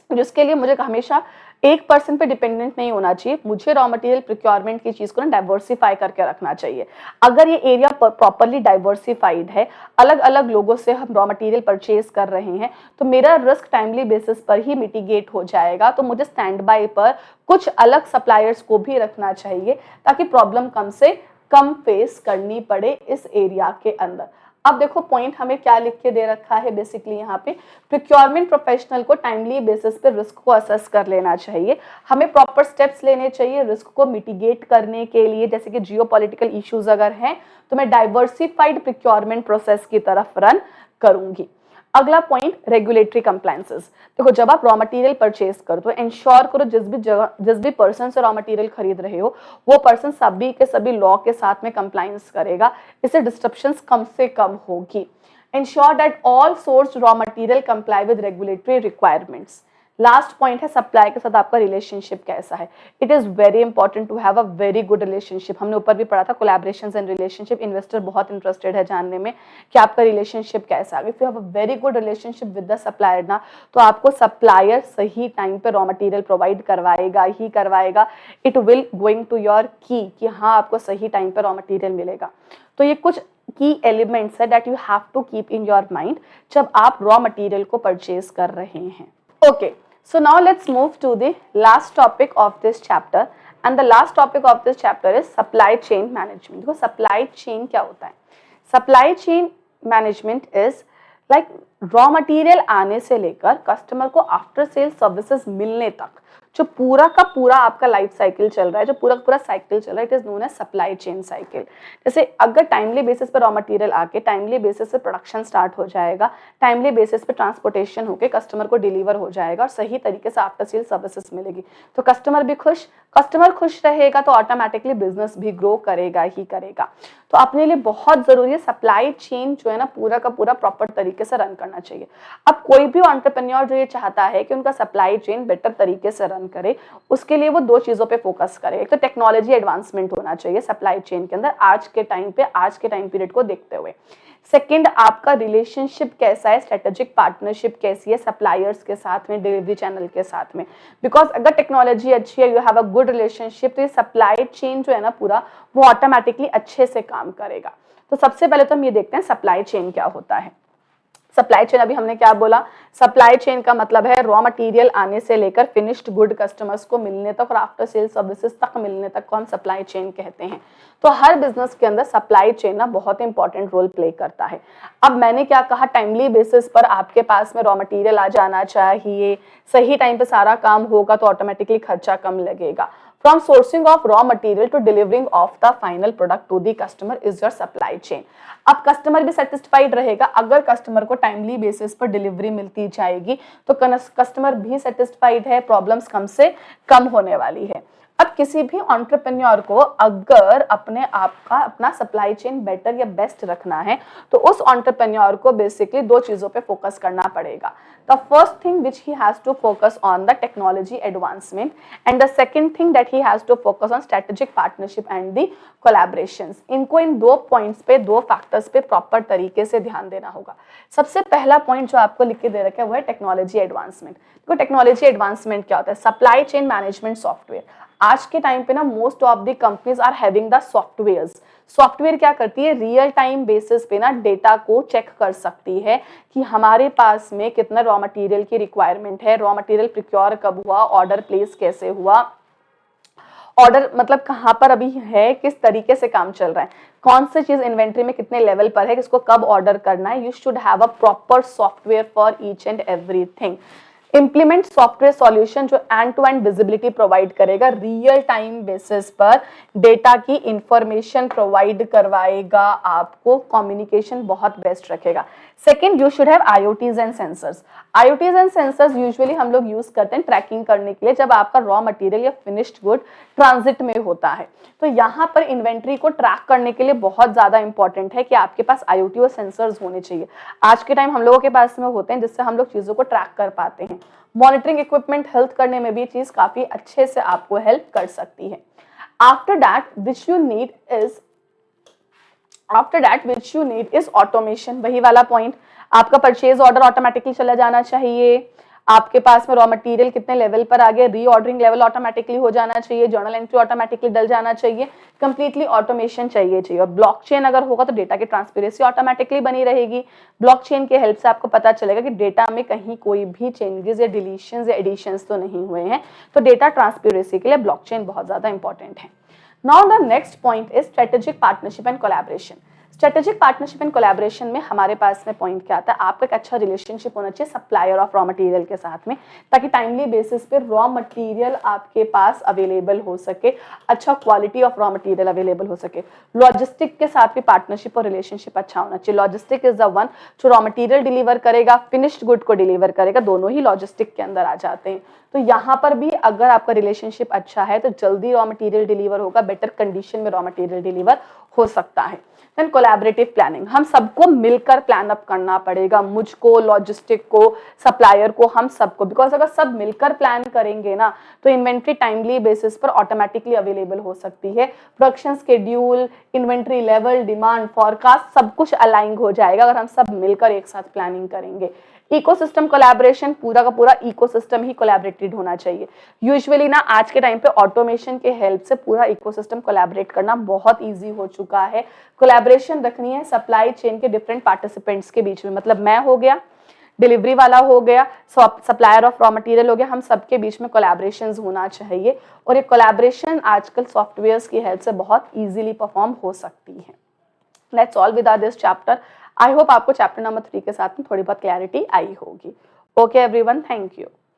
जिसके लिए मुझे हमेशा एक पर्सन पे डिपेंडेंट नहीं होना चाहिए, मुझे रॉ मटेरियल प्रोक्योरमेंट की चीज को ना डाइवर्सिफाई करके रखना चाहिए। अगर ये एरिया प्रॉपरली डाइवर्सिफाइड है, अलग अलग लोगों से हम रॉ मटेरियल परचेज कर रहे हैं, तो मेरा रिस्क टाइमली बेसिस पर ही मिटिगेट हो जाएगा। तो मुझे स्टैंड बाय पर कुछ अलग सप्लायर्स को भी रखना चाहिए ताकि प्रॉब्लम कम से कम फेस करनी पड़े इस एरिया के अंदर। अब देखो पॉइंट हमें क्या लिख के दे रखा है बेसिकली यहाँ पे, प्रोक्योरमेंट प्रोफेशनल को टाइमली बेसिस पे रिस्क को असेस कर लेना चाहिए, हमें प्रॉपर स्टेप्स लेने चाहिए रिस्क को मिटिगेट करने के लिए। जैसे कि जियोपॉलिटिकल इश्यूज अगर हैं तो मैं डाइवर्सिफाइड प्रोक्योरमेंट प्रोसेस की तरफ रन करूंगी। अगला पॉइंट रेगुलेटरी कंप्लायंसेस। देखो जब आप रॉ मटेरियल परचेज करो तो इंश्योर करो जिस भी पर्सन से रॉ मटेरियल खरीद रहे हो वो पर्सन सभी के सभी लॉ के साथ में कंप्लायंस करेगा, इससे डिस्ट्रप्शंस कम से कम होगी। Ensure that all source raw material comply with regulatory requirements. Last point है सप्लाई के साथ आपका रिलेशनशिप कैसा है। It is very important to have a very good relationship. हमने ऊपर भी पढ़ा था कोलैबोरेशंस एंड रिलेशनशिप, इन्वेस्टर बहुत इंटरेस्टेड है जानने में कि आपका रिलेशनशिप कैसा है। If you have a very good relationship with the supplier ना, तो आपको सप्लायर सही टाइम पे रॉ मटेरियल प्रोवाइड करवाएगा ही करवाएगा। It will going to your की कि हाँ आपको सही टाइम पे रॉ मटेरियल मिलेगा। तो ये कुछ की एलिमेंट्स है that you have to keep in your mind जब आप रॉ मटेरियल को परचेज कर रहे हैं। Okay, so now let's move to the last topic of this chapter, and the last topic of this chapter is supply chain management. देखो supply chain क्या होता है? Supply chain management is like raw material आने से लेकर customer को after sale services मिलने तक जो पूरा का पूरा आपका लाइफ साइकिल चल रहा है, जो पूरा का पूरा साइकिल चल रहा है, it is known as supply chain cycle. जैसे अगर टाइमली बेसिस पे रॉ मटेरियल आके टाइमली बेसिस पे प्रोडक्शन स्टार्ट हो जाएगा, टाइमली बेसिस पे ट्रांसपोर्टेशन होके कस्टमर को डिलीवर हो जाएगा और सही तरीके से आफ्टर सेल सर्विसेज मिलेगी, तो कस्टमर भी खुश, कस्टमर खुश रहेगा तो ऑटोमेटिकली बिजनेस भी ग्रो करेगा ही करेगा। तो अपने लिए बहुत जरूरी है सप्लाई चेन जो है ना पूरा का पूरा प्रॉपर तरीके से रन करना चाहिए। अब कोई भी एंटरप्रेन्योर जो ये चाहता है कि उनका सप्लाई चेन बेटर तरीके से रन करे, उसके लिए वो दो चीजों पे फोकस करे। एक तो टेक्नोलॉजी एडवांसमेंट होना चाहिए सप्लाई चेन के अंदर आज के टाइम पे, आज के टाइम पीरियड को देखते हुए। सेकंड, आपका रिलेशनशिप कैसा है, स्ट्रेटेजिक पार्टनरशिप कैसी है सप्लायर्स के साथ में, डिलीवरी चैनल के साथ में। बिकॉज अगर टेक्नोलॉजी अच्छी है, you have a good relationship, तो ये सप्लाई चेन जो है ना पूरा वो ऑटोमेटिकली अच्छे से काम करेगा। तो सबसे पहले तो हम ये देखते हैं सप्लाई चेन क्या होता है। सप्लाई चेन अभी हमने क्या बोला, सप्लाई चेन का मतलब है रॉ मटेरियल आने से लेकर फिनिश्ड गुड कस्टमर्स को मिलने तक और आफ्टर सेल सर्विसेज तक मिलने तक को हम सप्लाई चेन कहते हैं। तो हर बिजनेस के अंदर सप्लाई चेन ना बहुत इंपॉर्टेंट रोल प्ले करता है। अब मैंने क्या कहा, टाइमली बेसिस पर आपके पास में रॉ मटेरियल आ जाना चाहिए, सही टाइम पे सारा काम होगा तो ऑटोमेटिकली खर्चा कम लगेगा। From sourcing of raw material to delivering of the final product to the customer is your supply chain. अब कस्टमर भी सेटिस्फाइड रहेगा, अगर कस्टमर को टाइमली बेसिस पर डिलीवरी मिलती जाएगी तो कस्टमर भी सेटिस्फाइड है, प्रॉब्लम्स कम से कम होने वाली है। अब किसी भी एंटरप्रेन्योर को अगर अपने आप का अपना सप्लाई चेन बेटर या बेस्ट रखना है तो उस एंटरप्रेन्योर को बेसिकली दो चीजों पे फोकस करना पड़ेगा। The first thing which he has to focus on the technology advancement and the second thing that he has to focus on strategic partnership and the collaborations. इनको इन दो पॉइंट्स पे, दो फैक्टर्स पे प्रॉपर तरीके से ध्यान देना होगा। सबसे पहला पॉइंट जो आपको लिख के दे रखा है वो है टेक्नोलॉजी एडवांसमेंट। देखो टेक्नोलॉजी एडवांसमेंट क्या होता है, सप्लाई चेन मैनेजमेंट सॉफ्टवेयर। आज के टाइम पे ना most of the companies are having the softwares. Software क्या करती है, रियल टाइम बेसिस पे ना डेटा को चेक कर सकती है कि हमारे पास में कितना रॉ मटेरियल की रिक्वायरमेंट है, रॉ मटेरियल प्रोक्योर कब हुआ, ऑर्डर प्लेस कैसे हुआ, ऑर्डर मतलब कहाँ पर अभी है, किस तरीके से काम चल रहा है, कौन सी चीज इन्वेंट्री में कितने लेवल पर है, किसको कब ऑर्डर करना है। You should have a proper software for each and everything. Implement software solution जो end to end visibility provide करेगा, रियल टाइम बेसिस पर डेटा की इंफॉर्मेशन प्रोवाइड करवाएगा, आपको कम्युनिकेशन बहुत बेस्ट रखेगा। Second, you should have IoTs and sensors. IoTs and sensors usually हम लोग यूज करते हैं ट्रैकिंग करने के लिए जब आपका रॉ मटेरियल या फिनिश्ड गुड ट्रांजिट में होता है। तो यहाँ पर इन्वेंट्री को ट्रैक करने के लिए बहुत ज्यादा इंपॉर्टेंट है कि आपके पास आईओटी और सेंसर्स होने चाहिए। आज के टाइम हम लोगों के पास में होते हैं जिससे हम लोग चीजों को ट्रैक कर पाते हैं। मॉनिटरिंग इक्विपमेंट हेल्थ करने में भी चीज काफी अच्छे से आपको हेल्प कर सकती है। After that which you need is automation. वही वाला पॉइंट, आपका परचेज ऑर्डर ऑटोमेटिकली चला जाना चाहिए, आपके पास में रॉ मटेरियल कितने लेवल पर आ गया, रीऑर्डरिंग लेवल ऑटोमेटिकली हो जाना चाहिए, जर्नल एंट्री ऑटोमेटिकली डल जाना चाहिए, कंप्लीटली ऑटोमेशन चाहिए। और ब्लॉकचेन अगर होगा तो डेटा की ट्रांसपेरेंसी ऑटोमेटिकली बनी रहेगी। ब्लॉकचेन की हेल्प से आपको पता चलेगा कि डेटा में कहीं कोई भी चेंजेस या डिलीशंस या एडिशंस तो नहीं हुए हैं। तो डेटा ट्रांसपेरेंसी के लिए ब्लॉकचेन बहुत ज्यादा इंपॉर्टेंट है। Now the next point is strategic partnership and collaboration. Strategic partnership and collaboration में हमारे पास में पॉइंट क्या आता है, आपका एक अच्छा रिलेशनशिप होना चाहिए सप्लायर ऑफ रॉ मटेरियल के साथ में, ताकि टाइमली बेसिस पे रॉ मटेरियल आपके पास अवेलेबल हो सके, अच्छा quality of raw material available हो सके। लॉजिस्टिक के साथ भी पार्टनरशिप और रिलेशनशिप अच्छा होना चाहिए। लॉजिस्टिक इज द वन जो रॉ मटेरियल डिलीवर करेगा, फिनिश्ड गुड को डिलीवर करेगा, दोनों ही लॉजिस्टिक के अंदर आ जाते हैं। तो यहाँ पर भी अगर आपका रिलेशनशिप अच्छा है तो जल्दी रॉ मटेरियल डिलीवर होगा, बेटर कंडीशन में रॉ मटेरियल डिलीवर हो सकता है। देन कोलैबोरेटिव प्लानिंग, हम सबको मिलकर प्लान अप करना पड़ेगा, मुझको, लॉजिस्टिक को, सप्लायर को, हम सबको, बिकॉज अगर सब मिलकर प्लान करेंगे ना तो इन्वेंट्री टाइमली बेसिस पर ऑटोमेटिकली अवेलेबल हो सकती है। Production schedule, inventory level, demand, forecast सब कुछ अलाइन हो जाएगा अगर हम सब मिलकर एक साथ प्लानिंग करेंगे। इकोसिस्टम कोलैबोरेशन, पूरा का पूरा इकोसिस्टम ही कोलैबोरेटेड होना चाहिए। यूजुअली ना आज के टाइम पे ऑटोमेशन के हेल्प से पूरा इकोसिस्टम कोलैबोरेट करना बहुत इजी हो चुका है। कोलैबोरेशन रखनी है सप्लाई चेन के डिफरेंट पार्टिसिपेंट्स के बीच में, मतलब मैं हो गया, डिलीवरी वाला हो गया, सप्लायर ऑफ रॉ मटेरियल हो गया, हम सबके बीच में कोलैबोरेशन होना चाहिए। और ये कोलैबोरेशन आजकल सॉफ्टवेयर्स की हेल्प से बहुत इजीली परफॉर्म हो सकती है। Let's all with this chapter. I hope आपको चैप्टर नंबर 3 के साथ में थोड़ी बहुत क्लैरिटी आई होगी। Okay everyone, thank you.